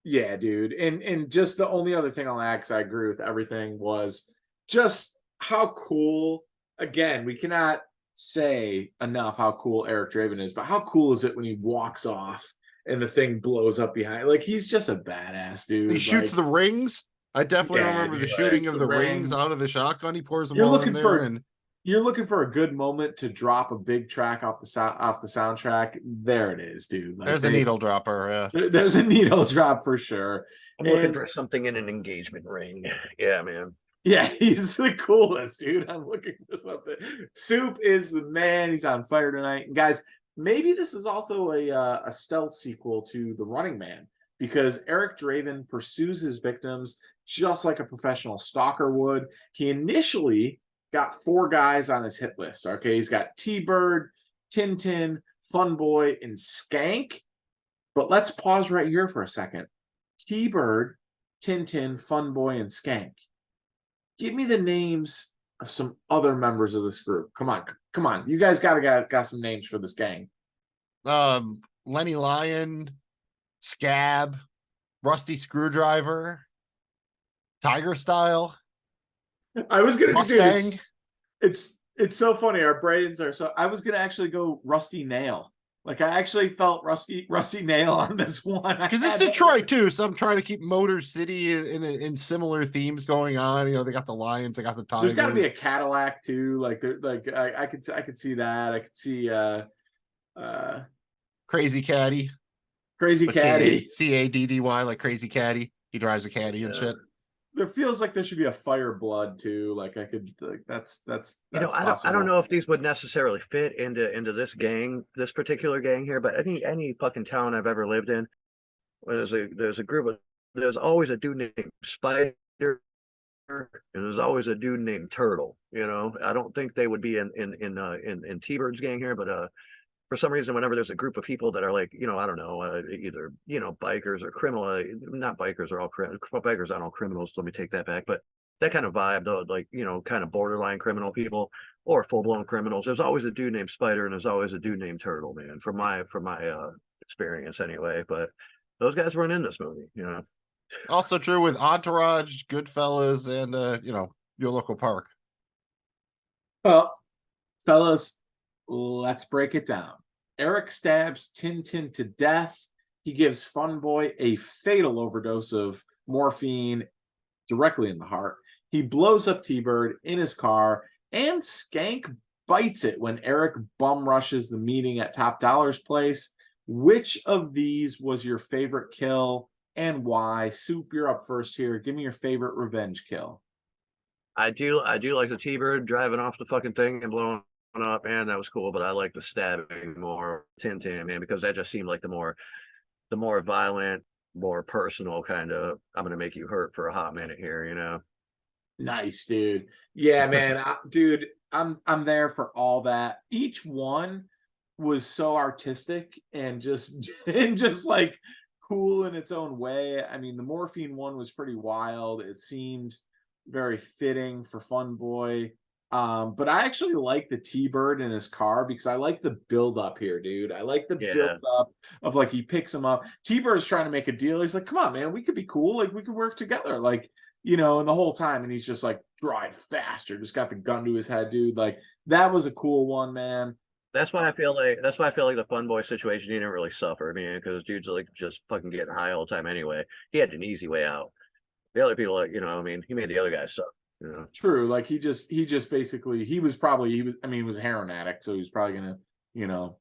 Yeah, dude. And just the only other thing I'll add, because I agree with everything, was just how cool. Again, we cannot say enough how cool Eric Draven is, but how cool is it when he walks off and the thing blows up behind? Like, he's just a badass dude. He shoots the rings. I definitely remember the shooting of the rings out of the shotgun. He pours them all in there, and you're looking for a good moment to drop a big track off the soundtrack. There it is, dude. Like, there's a needle dropper. Yeah, there's a needle drop for sure. I'm looking for something in an engagement ring. Yeah, man. Yeah, he's the coolest, dude. I'm looking for something. Soup is the man. He's on fire tonight. And guys, maybe this is also a stealth sequel to The Running Man, because Eric Draven pursues his victims just like a professional stalker would. He initially got 4 guys on his hit list. Okay, he's got T-Bird, Tintin, Fun Boy, and Skank. But let's pause right here for a second. T-Bird, Tintin, Fun Boy, and Skank. Give me the names of some other members of this group. Come on, Come on, you guys got some names for this gang. Lenny Lyon, Scab, Rusty Screwdriver, Tiger Style, I was gonna Mustang. dude, it's so funny. Our brains are so. I was gonna actually go Rusty Nail. Like I actually felt Rusty Nail on this one Because it's Detroit too, so I'm trying to keep Motor City in similar themes going on. You know, they got the Lions, they got the Tigers. There's got to be a Cadillac too. Like I could see that. I could see Crazy Caddy, Crazy Caddy. Caddy, like Crazy Caddy. He drives a caddy and shit. There feels like there should be a Fire Blood too. Like I could like that's You know, I don't know if these would necessarily fit into this gang, this particular gang here, but any fucking town I've ever lived in, where there's a group of there's always a dude named Spider and there's always a dude named Turtle. You know, I don't think they would be in T-Bird's gang here, but for some reason, whenever there's a group of people that are like, you know, I don't know, either, you know, bikers or criminal, not bikers are all bikers aren't all criminals. Let me take that back. But that kind of vibe, though, like, you know, kind of borderline criminal people or full blown criminals. There's always a dude named Spider and there's always a dude named Turtle, man, from my experience anyway. But those guys weren't in this movie, you know. Also true with Entourage, Goodfellas, and you know, your local park. Well, fellas, let's break it down. Eric stabs Tintin to death. He gives Fun Boy a fatal overdose of morphine directly in the heart. He blows up T-Bird in his car, and Skank bites it when Eric bum rushes the meeting at Top Dollar's place. Which of these was your favorite kill and why? Soup, you're up first here. Give me your favorite revenge kill. I do like the T-Bird driving off the fucking thing and blowing up, man, that was cool, but I like the stabbing more Tintin, man, because that just seemed like the more violent, more personal kind of I'm gonna make you hurt for a hot minute here, you know. Nice, dude. Yeah, man. Dude, I'm there for all that. Each one was so artistic and just like cool in its own way. I mean, the morphine one was pretty wild. It seemed very fitting for Fun Boy. But I actually like the T-Bird in his car because I like the build up here, dude. I like the build up of like he picks him up. T-Bird's trying to make a deal. He's like, come on, man, we could be cool. Like we could work together. Like, you know, and the whole time, and he's just like, drive faster. Just got the gun to his head, dude. Like that was a cool one, man. That's why I feel like the Fun Boy situation, he didn't really suffer. I mean, because dude's like just fucking getting high all the time anyway. He had an easy way out. The other people, like, you know, I mean, he made the other guys suffer. You know? True. Like he just basically he was he was a heroin addict, so he was probably gonna, you know,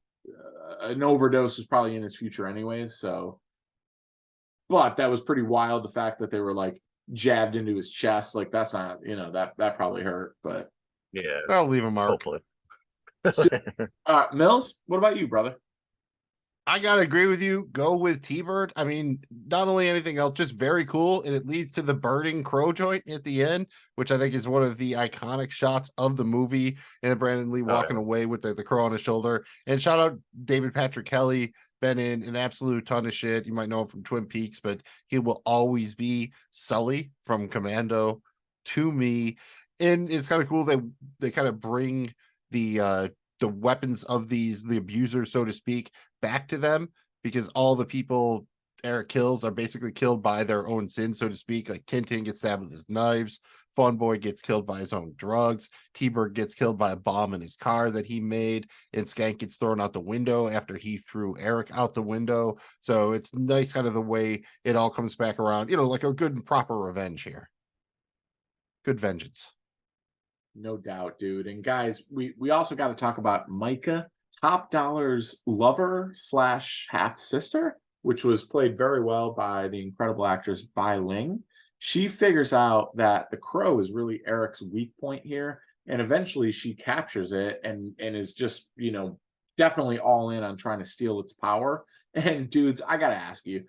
an overdose was probably in his future anyways. So, but that was pretty wild. The fact that they were like jabbed into his chest, like that's not, you know, that probably hurt. But yeah, I'll leave a mark. Hopefully. So, Mills, what about you, brother? I gotta agree with you. Go with T-Bird. I mean, not only anything else, just very cool. And it leads to the burning crow joint at the end, which I think is one of the iconic shots of the movie. And Brandon Lee walking away with the crow on his shoulder. And shout out David Patrick Kelly, been in an absolute ton of shit. You might know him from Twin Peaks, but he will always be Sully from Commando to me. And it's kind of cool that they kind of bring the weapons of the abusers, so to speak, back to them, because all the people Eric kills are basically killed by their own sins, so to speak. Like Tintin gets stabbed with his knives, Fun Boy gets killed by his own drugs, T-Bird gets killed by a bomb in his car that he made, and Skank gets thrown out the window after he threw Eric out the window. So it's nice kind of the way it all comes back around, you know, like a good and proper revenge here. Good vengeance. No doubt, dude. And guys, we also got to talk about Micah, Top Dollar's lover / half sister, which was played very well by the incredible actress Bai Ling. She figures out that the crow is really Eric's weak point here, and eventually she captures it and is just, you know, definitely all in on trying to steal its power. And dudes, I gotta ask you,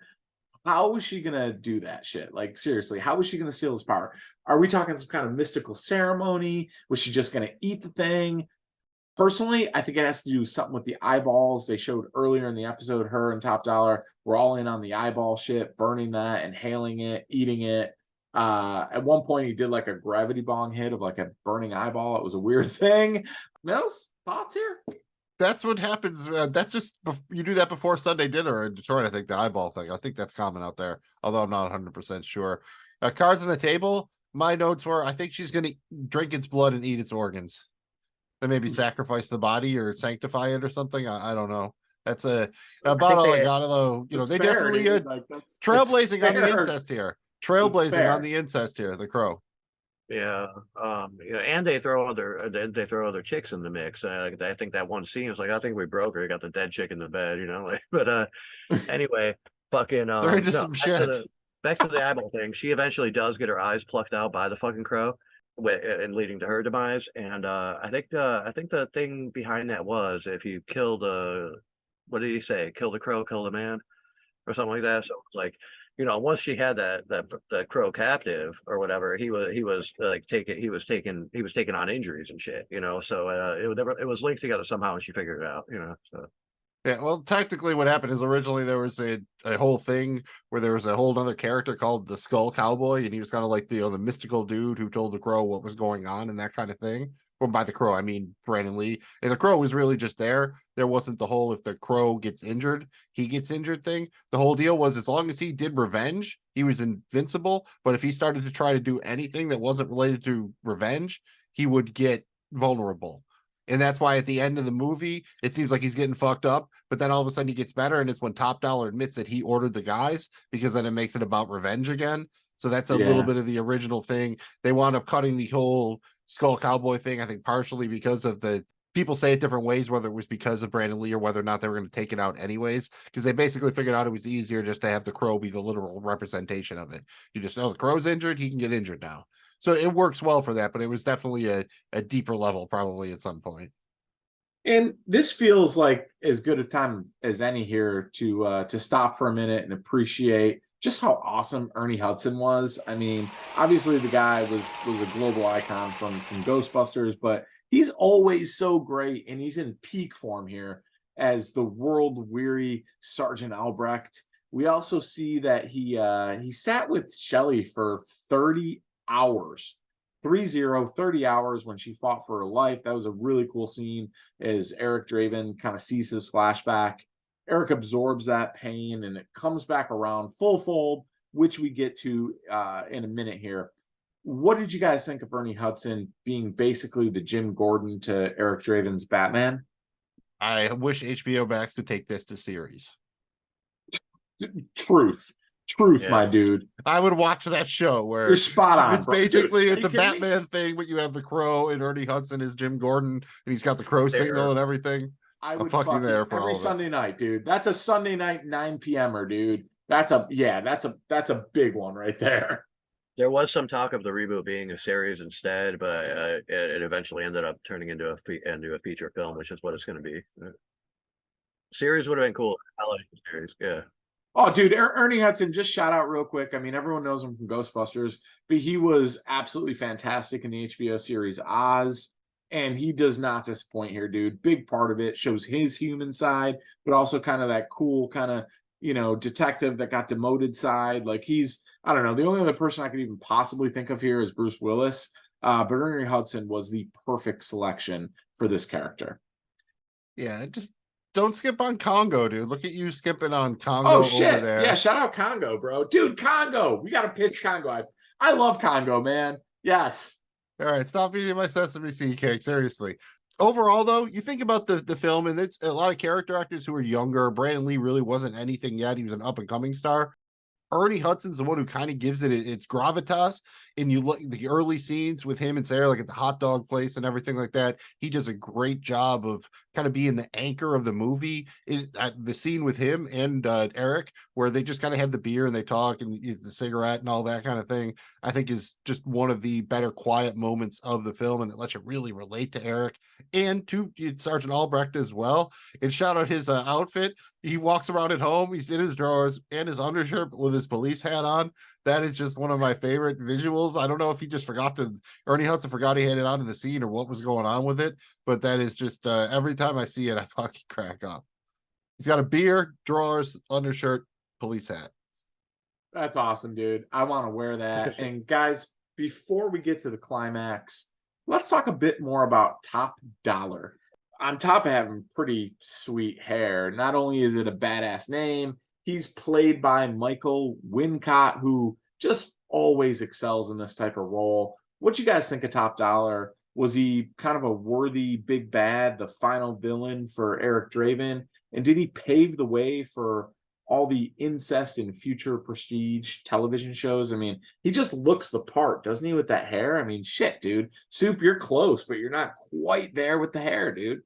how is she gonna do that shit? Like seriously, how is she gonna steal his power? Are we talking some kind of mystical ceremony? Was she just gonna eat the thing? Personally, I think it has to do something with the eyeballs. They showed earlier in the episode, her and Top Dollar were all in on the eyeball shit, burning that, inhaling it, eating it. At one point, he did like a gravity bong hit of like a burning eyeball. It was a weird thing. Mills, Thoughts here? That's what happens. That's just you do that before Sunday dinner in Detroit. I think the eyeball thing. I think that's common out there, although I'm not 100% sure. Cards on the table. My notes were: I think she's going to drink its blood and eat its organs. Then maybe sacrifice the body or sanctify it or something. I don't know. That's about all I got. Although That's they fair, definitely dude. Like, that's trailblazing on the fair. incest here. Trailblazing fair. on the incest here. The Crow. Yeah, and they throw other chicks in the mix. I think that one scene is like, I think we broke her. We got the dead chick in the bed, like. But anyway, fucking They're into no, some shit. back to the eyeball thing. She eventually does get her eyes plucked out by the fucking crow, and leading to her demise. And I think the thing behind that was, if you kill what did he say? Kill the crow, kill the man, or something like that. So it's like, once she had that crow captive or whatever, he was taking on injuries and shit, So it was linked together somehow, and she figured it out, So Yeah, well, technically, what happened is originally there was a whole thing where there was a whole other character called the Skull Cowboy, and he was kind of like the mystical dude who told the Crow what was going on and that kind of thing. Well, by the Crow, I mean Brandon Lee. And the Crow was really just there. There wasn't the whole if the Crow gets injured, he gets injured thing. The whole deal was as long as he did revenge, he was invincible. But if he started to try to do anything that wasn't related to revenge, he would get vulnerable. And that's why at the end of the movie, it seems like he's getting fucked up, but then all of a sudden he gets better. And it's when Top Dollar admits that he ordered the guys, because then it makes it about revenge again. So that's a little bit of the original thing. They wound up cutting the whole Skull Cowboy thing, I think partially because of the people say it different ways, whether it was because of Brandon Lee or whether or not they were going to take it out anyways, because they basically figured out it was easier just to have the Crow be the literal representation of it. You just know the Crow's injured, he can get injured now. So it works well for that, but it was definitely a deeper level probably at some point. And this feels like as good a time as any here to stop for a minute and appreciate just how awesome Ernie Hudson was. I mean, obviously the guy was a global icon from Ghostbusters, but he's always so great, and he's in peak form here as the world-weary Sergeant Albrecht. We also see that he sat with Shelley for 30 hours. 30 hours when she fought for her life. That was a really cool scene as Eric Draven kind of sees his flashback. Eric absorbs that pain and it comes back around full fold, which we get to in a minute here. What did you guys think of Ernie Hudson being basically the Jim Gordon to Eric Draven's Batman? I wish HBO Max could take this to series. Truth, Yeah. my dude. I would watch that show where You're spot on, it's bro. basically Dude, it's a Batman thing, but you have the Crow and Ernie Hudson is Jim Gordon, and he's got the Crow signal and everything. I'm fucking there for every all of it. Sunday night, dude. That's a Sunday night 9 p.m.er, dude. That's a big one right there. there was some talk of the reboot being a series instead, but it eventually ended up turning into a feature film, which is what it's going to be. Series would have been cool. I like the series. Yeah. Oh, dude, Ernie Hudson, just shout out real quick. I mean, everyone knows him from Ghostbusters, but he was absolutely fantastic in the HBO series Oz, and he does not disappoint here, dude. Big part of it shows his human side, but also kind of that cool kind of, detective that got demoted side. Like I don't know, the only other person I could even possibly think of here is Bruce Willis, but Ernie Hudson was the perfect selection for this character. Yeah, just don't skip on Congo, dude. Look at you skipping on Congo Oh shit! over there. Yeah, shout out Congo, bro. Dude, Congo. We got to pitch Congo. I love Congo, man. Yes. All right, stop eating my sesame seed cake. Seriously. Overall, though, you think about the film, and it's a lot of character actors who are younger. Brandon Lee really wasn't anything yet. He was an up and coming star. Ernie Hudson's the one who kind of gives it its gravitas. And you look the early scenes with him and Sarah, like at the hot dog place and everything like that. He does a great job of kind of being the anchor of the movie. The scene with him and Eric, where they just kind of have the beer and they talk and the cigarette and all that kind of thing, I think is just one of the better quiet moments of the film, and it lets you really relate to Eric and to Sergeant Albrecht as well. And shout out his outfit. He walks around at home. He's in his drawers and his undershirt with his police hat on. That is just one of my favorite visuals. I don't know if he just Ernie Hudson forgot he had it on in the scene or what was going on with it, but that is just every time I see it, I fucking crack up. He's got a beer, drawers, undershirt, police hat. That's awesome, dude. I want to wear that. And guys, before we get to the climax, let's talk a bit more about Top Dollar. on top of having pretty sweet hair, not only is it a badass name, he's played by Michael Wincott, who just always excels in this type of role. What you guys think of Top Dollar? Was he kind of a worthy big bad, the final villain for Eric Draven? And did he pave the way for all the incest in future prestige television shows? I mean, he just looks the part, doesn't he, with that hair? I mean, shit, dude. Soup, you're close, but you're not quite there with the hair, dude.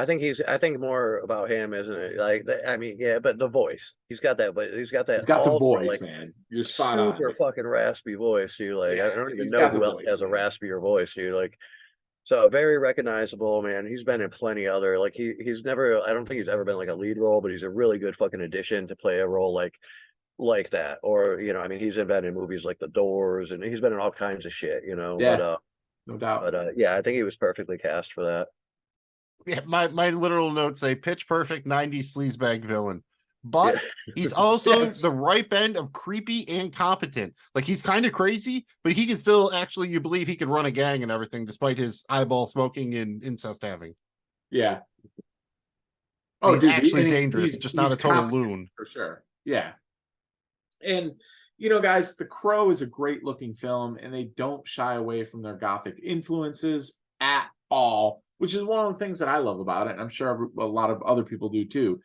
I think more about him, isn't it? Like, I mean, yeah, but the voice. He's got that, but he's got that He's got the ultra, voice, like, man. You're spot on. super fucking raspy voice, dude. Like, Yeah, I don't even he's know got the who else voice, has a man. raspier voice, dude. Like, so very recognizable, man. He's been in plenty other, like, he's never, I don't think he's ever been like a lead role, but he's a really good fucking addition to play a role like that. Or, you know, I mean, he's been in movies like The Doors, and he's been in all kinds of shit, you know. Yeah, no doubt. Yeah, I think he was perfectly cast for that. Yeah, my literal notes say pitch perfect 90s sleazebag villain. But Yeah. he's also Yes. the ripe end of creepy and competent. Like, he's kind of crazy, but he can still actually, you believe he can run a gang and everything, despite his eyeball smoking and incest having. Yeah. He's dude, actually and dangerous, just not he's a total competent, loon. for sure. Yeah. And you know, guys, The Crow is a great looking film, and they don't shy away from their gothic influences at all, which is one of the things that I love about it. And I'm sure a lot of other people do too.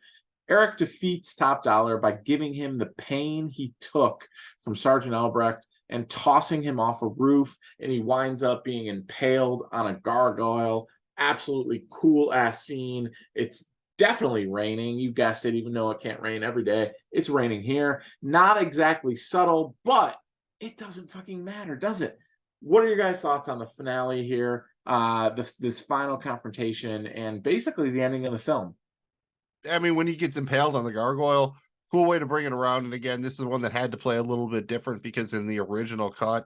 Eric defeats Top Dollar by giving him the pain he took from Sergeant Albrecht and tossing him off a roof, and he winds up being impaled on a gargoyle. Absolutely cool ass scene. It's definitely raining. You guessed it, even though it can't rain every day. It's raining here. Not exactly subtle, but it doesn't fucking matter, does it? What are your guys' thoughts on the finale here? This final confrontation and basically the ending of the film. I mean, when he gets impaled on the gargoyle, cool way to bring it around. And again, this is one that had to play a little bit different because in the original cut,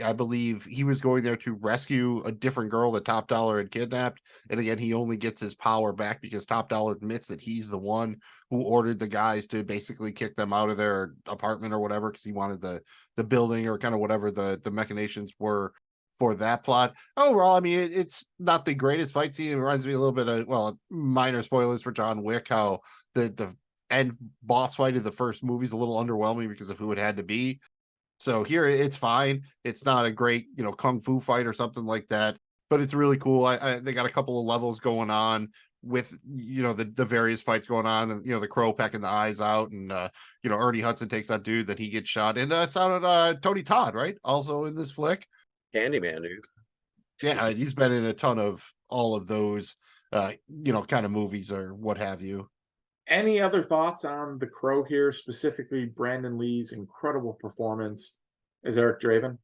I believe he was going there to rescue a different girl that Top Dollar had kidnapped. And again, he only gets his power back because Top Dollar admits that he's the one who ordered the guys to basically kick them out of their apartment or whatever, because he wanted the building or kind of whatever the machinations were for that plot. Overall, I mean, it's not the greatest fight scene. It reminds me a little bit of, well, minor spoilers for John Wick, how the end boss fight of the first movie is a little underwhelming because of who it had to be. So here it's fine. It's not a great, you know, kung fu fight or something like that, but it's really cool. They got a couple of levels going on with, you know, the various fights going on, and, you know, the crow pecking the eyes out, and you know, Ernie Hudson takes that dude that he gets shot, and sounded Tony Todd, right, also in this flick. Candyman, dude. Yeah, he's been in a ton of all of those, you know, kind of movies or what have you. Any other thoughts on The Crow here, specifically Brandon Lee's incredible performance as Eric Draven?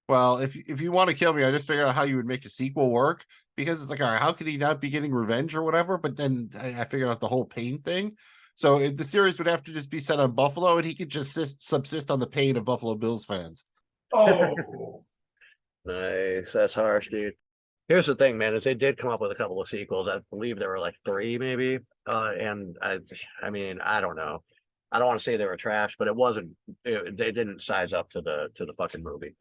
Well, if you want to kill me, I just figured out how you would make a sequel work, because it's like, all right, how could he not be getting revenge or whatever? But then I figured out the whole pain thing. So the series would have to just be set on Buffalo, and he could just subsist on the pain of Buffalo Bills fans. Oh, Nice. That's harsh, dude. Here's the thing, man, is they did come up with a couple of sequels. I believe there were like 3 maybe. And I mean, I don't know. I don't want to say they were trash, but they didn't size up to the fucking movie.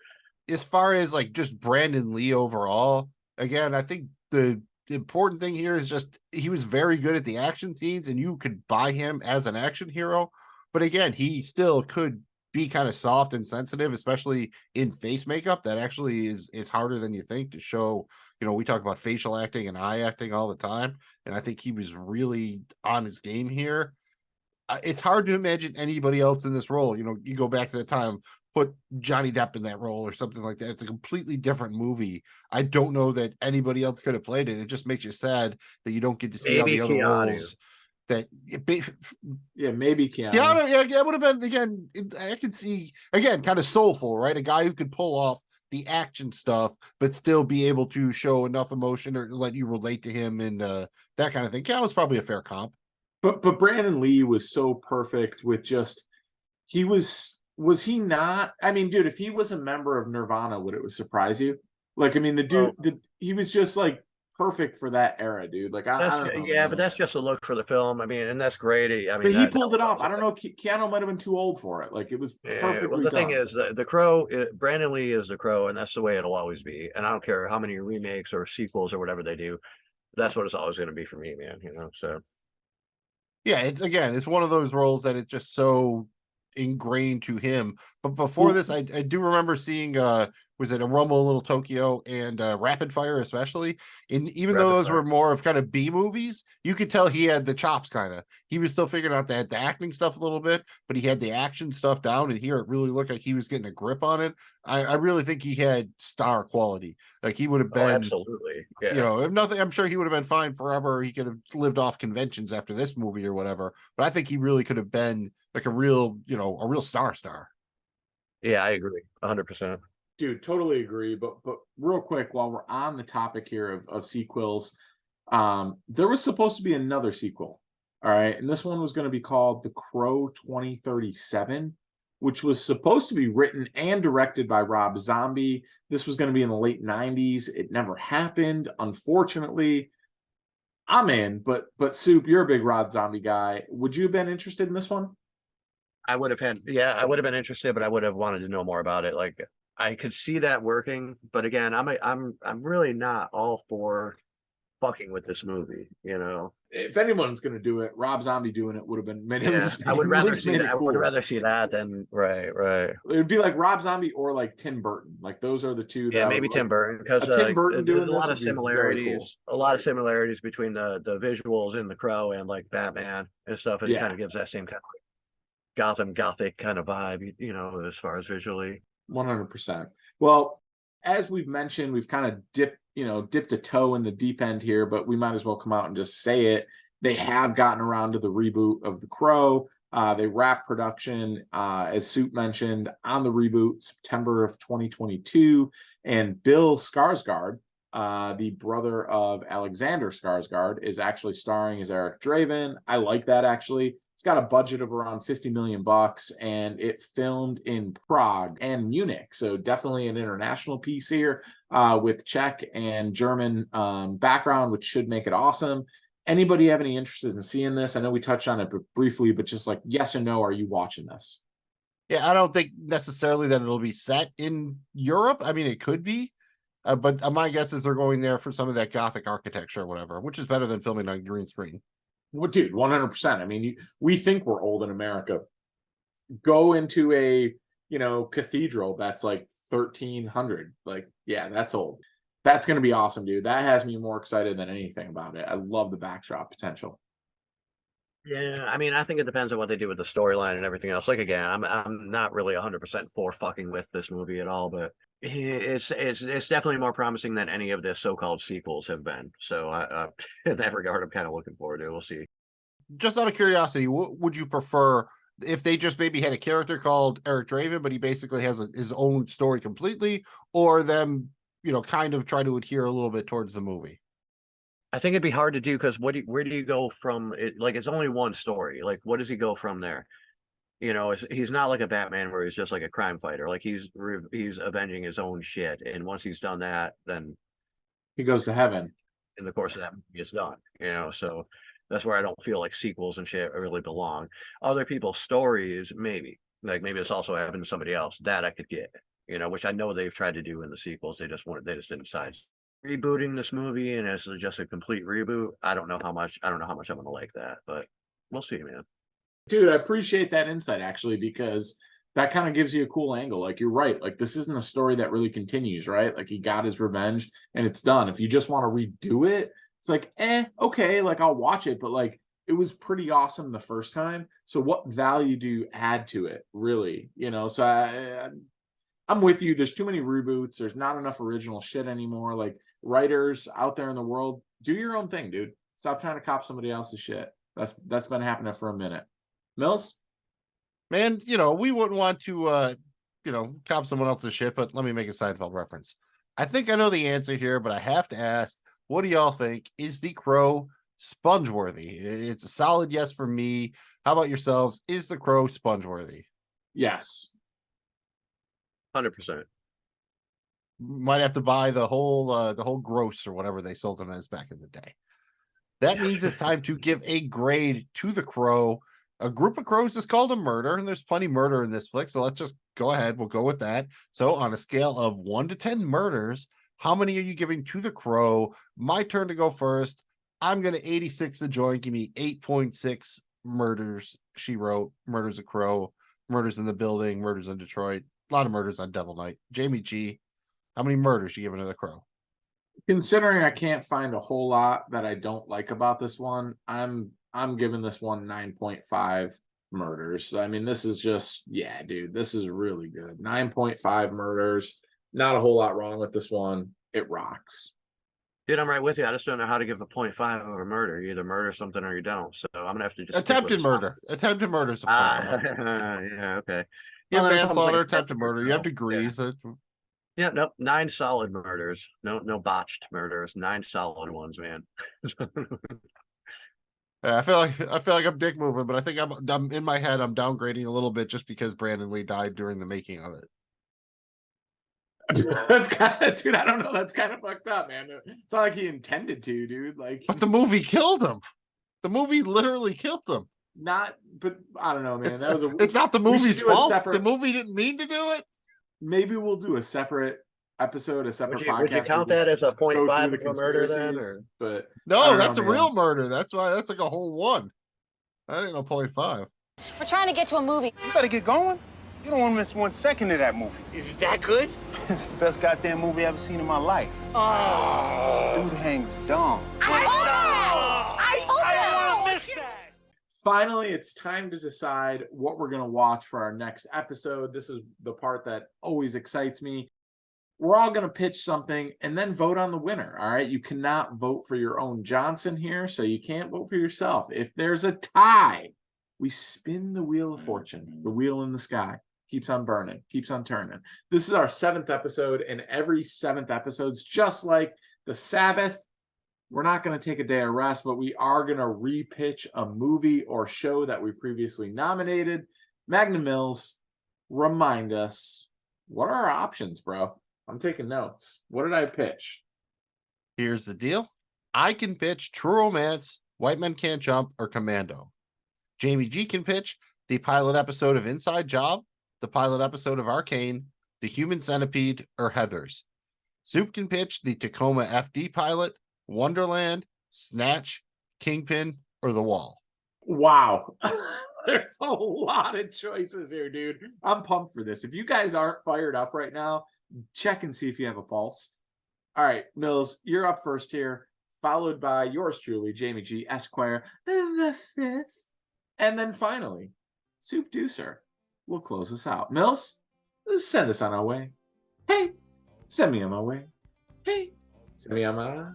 As far as like just Brandon Lee overall, again, I think the important thing here is just he was very good at the action scenes, and you could buy him as an action hero. But again, he still could be kind of soft and sensitive, especially in face makeup. That actually is harder than you think to show. You know, we talk about facial acting and eye acting all the time, and I think he was really on his game here. It's hard to imagine anybody else in this role. You know, you go back to the time, put Johnny Depp in that role or something like that. It's a completely different movie. I don't know that anybody else could have played it. It just makes you sad that you don't get to see all Maybe the other Keanu. roles. That yeah, maybe Keanu. yeah, it would have been, again. I could see, again, kind of soulful, right? A guy who could pull off the action stuff, but still be able to show enough emotion or let you relate to him, and that kind of thing. Keanu's probably a fair comp. But Brandon Lee was so perfect with just was he not? I mean, dude, if he was a member of Nirvana, would it surprise you? Like, I mean, the dude, he was just like perfect for that era, dude. Like, I don't know, yeah, man. but that's just a look for the film. I mean, and that's great. I mean, But he pulled it off. I don't know. Keanu might have been too old for it. Like, it was perfectly well, the done. thing is, the Crow, Brandon Lee is the Crow, and that's the way it'll always be. And I don't care how many remakes or sequels or whatever they do. That's what it's always going to be for me, man. You know, so Yeah, it's one of those roles that it's just so ingrained to him. But before this, I do remember seeing was it a Rumble in Little Tokyo and Rapid Fire especially. And even though Rapid those were Fire. more of kind of B movies, you could tell he had the chops kind of. He was still figuring out the acting stuff a little bit, but he had the action stuff down, and here it really looked like he was getting a grip on it. I really think he had star quality. Like he would have Oh, been, absolutely. you Yeah. know, if nothing, I'm sure he would have been fine forever. He could have lived off conventions after this movie or whatever. But I think he really could have been like a real, you know, a real star. Yeah, I agree. 100%. Dude, totally agree. But real quick, while we're on the topic here of sequels, there was supposed to be another sequel. All right. And this one was going to be called The Crow 2037, which was supposed to be written and directed by Rob Zombie. This was going to be in the late 90s. It never happened, unfortunately. I'm in, but Soup, you're a big Rob Zombie guy. Would you have been interested in this one? I would have had, yeah, I would have been interested, but I would have wanted to know more about it. Like, I could see that working, but again, I'm really not all for fucking with this movie. You know, If anyone's going to do it, Rob Zombie doing it would have been made yeah, I would at rather least see made that. it I would cool. rather see that than right. It would be like Rob Zombie or like Tim Burton. Like those are the two that Yeah, I maybe would Tim like. Burton because A Tim Burton there's doing a this lot would of be very cool. similarities. A lot of similarities between the visuals in The Crow and like Batman and stuff. It Yeah. kind of gives that same kind of Gothic kind of vibe, you know, as far as visually. 100%. Well, as we've mentioned, we've kind of dipped a toe in the deep end here, but we might as well come out and just say it. They have gotten around to the reboot of The Crow. They wrapped production, as Soup mentioned, on the reboot September of 2022. And Bill Skarsgård, the brother of Alexander Skarsgård, is actually starring as Eric Draven. I like that, actually. It's got a budget of around 50 million bucks, and it filmed in Prague and Munich. So definitely an international piece here, with Czech and German background, which should make it awesome. Anybody have any interest in seeing this? I know we touched on it briefly, but just like yes or no, are you watching this? Yeah, I don't think necessarily that it'll be set in Europe. I mean, it could be, but my guess is they're going there for some of that Gothic architecture or whatever, which is better than filming on green screen. Well, dude, 100%. I mean, we think we're old in America. Go into a cathedral that's like 1300. Like, yeah, that's old. That's going to be awesome, dude. That has me more excited than anything about it. I love the backdrop potential. Yeah, I mean, I think it depends on what they do with the storyline and everything else. Like again, I'm not really 100% for fucking with this movie at all, but it's definitely more promising than any of the so-called sequels have been. So in that regard, I'm kind of looking forward to it. We'll see. Just out of curiosity, what would you prefer if they just maybe had a character called Eric Draven, but he basically has his own story completely, or them, kind of try to adhere a little bit towards the movie? I think it'd be hard to do because where do you go from it? Like it's only one story. Like what does he go from there? You know, he's not like a Batman where he's just like a crime fighter. Like he's avenging his own shit, and once he's done that, then He goes to heaven. in the course of that movie, it's done. You know, so that's where I don't feel like sequels and shit really belong. Other people's stories, maybe. Like maybe it's also happened to somebody else that I could get. You know, which I know they've tried to do in the sequels. They just didn't decide. Rebooting this movie and as just a complete reboot, I don't know how much I'm gonna like that, but we'll see, man. Dude, I appreciate that insight actually, because that kind of gives you a cool angle. Like you're right. Like this isn't a story that really continues, right? Like he got his revenge and it's done. If you just want to redo it, it's like, okay, like I'll watch it, but like it was pretty awesome the first time. So what value do you add to it, really? So I'm with you. There's too many reboots. There's not enough original shit anymore. Like writers out there in the world, do your own thing, dude. Stop trying to cop somebody else's shit. That's been happening for a minute. Mills? Man, we wouldn't want to, cop someone else's shit, but let me make a Seinfeld reference. I think I know the answer here, but I have to ask, what do y'all think? Is The Crow sponge-worthy? It's a solid yes for me. How about yourselves? Is The Crow sponge-worthy? Yes. 100%. Might have to buy the whole gross or whatever they sold them as back in the day. That means it's time to give a grade to The Crow. A group of crows is called a murder, and there's plenty murder in this flick, so let's just go ahead. We'll go with that. So on a scale of 1 to 10 murders, how many are you giving to The Crow? My turn to go first. I'm going to 86 the joint. Give me 8.6 murders. She wrote Murders of Crow, Murders in the Building, Murders in Detroit. A lot of murders on Devil Knight. Jamie G, how many murders you giving to the Crow? Considering I can't find a whole lot that I don't like about this one, I'm giving this one 9.5 murders. I mean, this is just, yeah, dude, this is really good. 9.5 murders. Not a whole lot wrong with this one. It rocks. Dude, I'm right with you. I just don't know how to give a 0.5 over murder. You either murder something or you don't. So I'm gonna have to just Attempted murder. Attempted murder is a point. yeah, okay. You have Well, there's something manslaughter, like attempted murder. You have Yeah. degrees. Yeah, nope. 9 solid murders. No botched murders. 9 solid ones, man. I feel like I'm dick moving, but I think I'm in my head. I'm downgrading a little bit just because Brandon Lee died during the making of it. That's kind of, dude, I don't know. That's kind of fucked up, man. It's not like he intended to, dude. Like, But the movie killed him. The movie literally killed him. but I don't know, man. That was It's not the we should movie's do a fault. separate- The movie didn't mean to do it. Maybe we'll do a separate episode, a separate podcast. Would you count that as a Go 0.5 through the of a murder then? conspiracies, Or? But I No, don't that's know, a man. real murder. That's why that's like a whole one. That ain't no 0.5. We're trying to get to a movie. You better get going. You don't want to miss 1 second of that movie. Is it that good? It's the best goddamn movie I've ever seen in my life. Dude hangs dumb. I told you! Miss that. Finally, it's time to decide what we're going to watch for our next episode. This is the part that always excites me. We're all going to pitch something and then vote on the winner. All right. You cannot vote for your own Johnson here, so you can't vote for yourself. If there's a tie, we spin the wheel of fortune, the wheel in the sky. Keeps on burning, keeps on turning. This is our 7th episode, and every 7th episode's just like the Sabbath. We're not going to take a day of rest, but we are going to repitch a movie or show that we previously nominated. Magnum Mills, remind us, what are our options, bro? I'm taking notes. What did I pitch? Here's the deal. I can pitch True Romance, White Men Can't Jump, or Commando. Jamie G can pitch the pilot episode of Inside Job, the pilot episode of Arcane, the Human Centipede, or Heathers. Soup can pitch the Tacoma FD pilot, Wonderland, Snatch, Kingpin, or The Wall. Wow. There's a lot of choices here, dude. I'm pumped for this. If you guys aren't fired up right now, check and see if you have a pulse. All right, Mills, you're up first here, followed by yours truly, Jamie G. Esquire, the 5th. And then finally, Soup Deucer will close us out. Mills, send us on our way. Hey, send me on my way. Hey, send me on my way.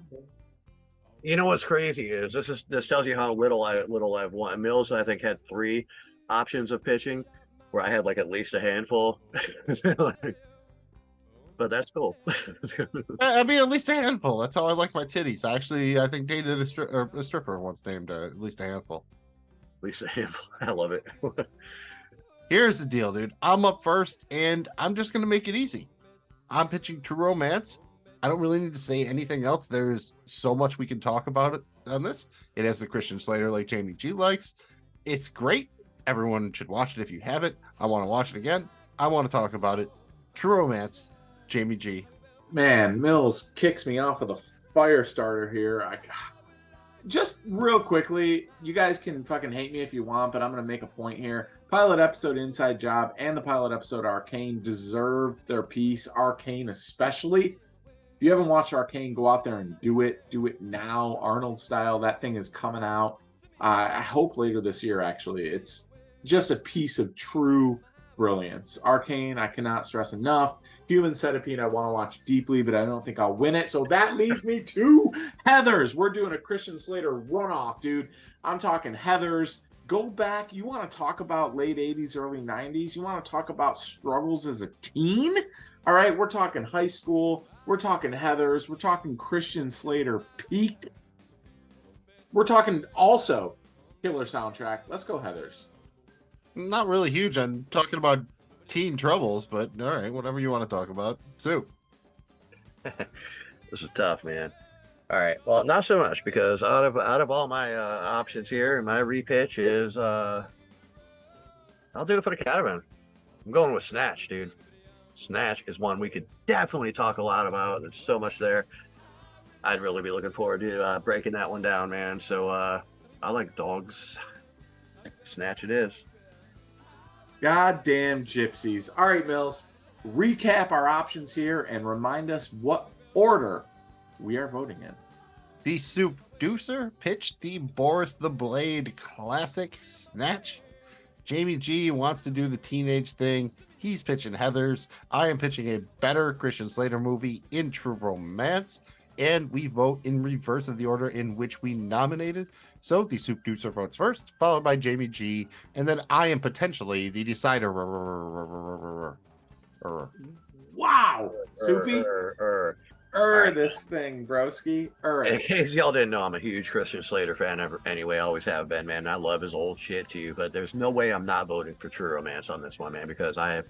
You know what's crazy is this tells you how little I've won. Mills, I think, had 3 options of pitching, where I had like at least a handful. But that's cool. I mean, at least a handful. That's how I like my titties. I think dated a stripper once named at least a handful. At least a handful. I love it. Here's the deal, dude. I'm up first, and I'm just going to make it easy. I'm pitching True Romance. I don't really need to say anything else. There's so much we can talk about it on this. It has the Christian Slater like Jamie G likes. It's great. Everyone should watch it if you haven't. I want to watch it again. I want to talk about it. True Romance, Jamie G. Man, Mills kicks me off with a fire starter here. Just real quickly, you guys can fucking hate me if you want, but I'm going to make a point here. Pilot episode Inside Job and the pilot episode Arcane deserve their piece. Arcane especially. If you haven't watched Arcane, go out there and do it. Do it now, Arnold style. That thing is coming out. I hope later this year, actually. It's just a piece of true brilliance. Arcane, I cannot stress enough. Human Centipede, I want to watch deeply, but I don't think I'll win it. So that leads me to Heathers. We're doing a Christian Slater runoff, dude. I'm talking Heathers. Go back. You want to talk about late 80s, early 90s? You want to talk about struggles as a teen? All right, we're talking high school. We're talking Heathers. We're talking Christian Slater peak. We're talking also killer soundtrack. Let's go Heathers. Not really huge on talking about teen troubles, but all right, whatever you want to talk about. Soup. This is tough, man. All right. Well, not so much, because out of all my options here, my repitch is I'll do it for the caravan. I'm going with Snatch, dude. Snatch is one we could definitely talk a lot about. There's so much there. I'd really be looking forward to breaking that one down, man. So I like dogs. Snatch it is. Goddamn gypsies. All right, Mills, recap our options here and remind us what order we are voting in. The Soup Deucer pitched the Boris the Blade classic Snatch. Jamie G wants to do the teenage thing. He's pitching Heathers. I am pitching a better Christian Slater movie in True Romance. And we vote in reverse of the order in which we nominated. So the Soup Deucer votes first, followed by Jamie G. And then I am potentially the decider. Wow, Soupy. This thing, broski. In case y'all didn't know, I'm a huge Christian Slater fan. Anyway, always have been, man. I love his old shit too. But there's no way I'm not voting for True Romance on this one, man, because I have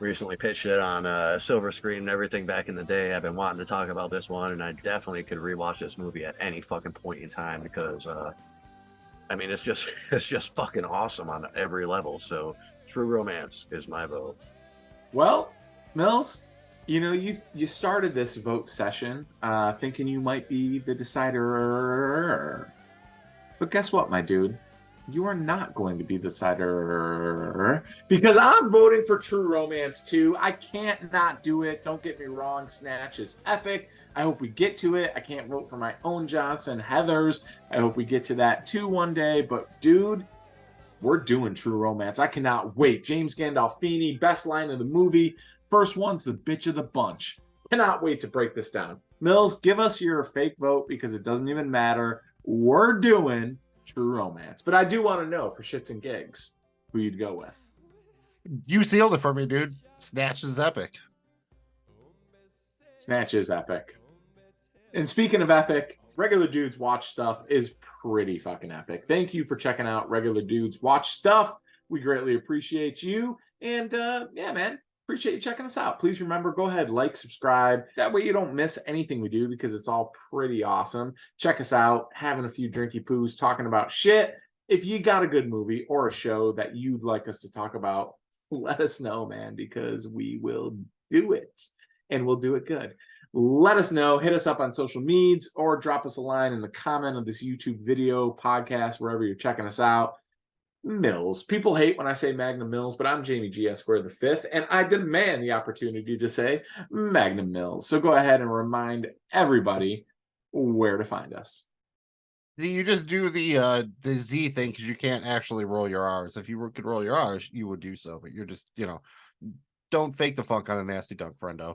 recently pitched it on silver screen and everything back in the day. I've been wanting to talk about this one, and I definitely could rewatch this movie at any fucking point in time because, I mean, it's just fucking awesome on every level. So True Romance is my vote. Well, Mills, you know, you started this vote session thinking you might be the decider. But guess what, my dude? You are not going to be the decider because I'm voting for True Romance too. I can't not do it. Don't get me wrong. Snatch is epic. I hope we get to it. I can't vote for my own Johnson Heathers. I hope we get to that too one day. But dude, we're doing True Romance. I cannot wait. James Gandolfini, best line of the movie. First one's the bitch of the bunch. Cannot wait to break this down. Mills, give us your fake vote because it doesn't even matter. We're doing True Romance. But I do want to know, for shits and gigs, who you'd go with. You sealed it for me, dude. Snatch is epic. Snatch is epic. And speaking of epic, Regular Dudes Watch Stuff is pretty fucking epic. Thank you for checking out Regular Dudes Watch Stuff. We greatly appreciate you. And yeah, man, appreciate you checking us out. Please remember, go ahead, like, subscribe. That way you don't miss anything we do because it's all pretty awesome. Check us out, having a few drinky poos, talking about shit. If you got a good movie or a show that you'd like us to talk about, let us know, man, because we will do it. And we'll do it good. Let us know. Hit us up on social medias or drop us a line in the comment of this YouTube video, podcast, wherever you're checking us out. Mills. People hate when I say Magnum Mills, but I'm Jamie G. Esquire the Fifth, and I demand the opportunity to say Magnum Mills. So go ahead and remind everybody where to find us. You just do the Z thing because you can't actually roll your R's. If you could roll your R's, you would do so, but you're just, don't fake the funk on a nasty dunk, friendo.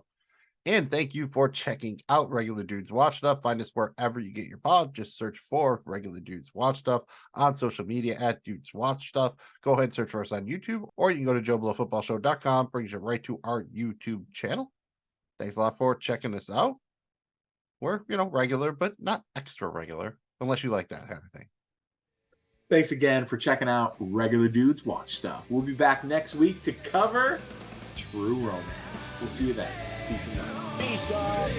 And thank you for checking out Regular Dudes Watch Stuff. Find us wherever you get your pod. Just search for Regular Dudes Watch Stuff on social media at Dudes Watch Stuff. Go ahead and search for us on YouTube, or you can go to JoeBlowFootballShow.com. Brings you right to our YouTube channel. Thanks a lot for checking us out. We're, regular, but not extra regular, unless you like that kind of thing. Thanks again for checking out Regular Dudes Watch Stuff. We'll be back next week to cover True Romance. We'll see you then. Peace and love. Peace, God.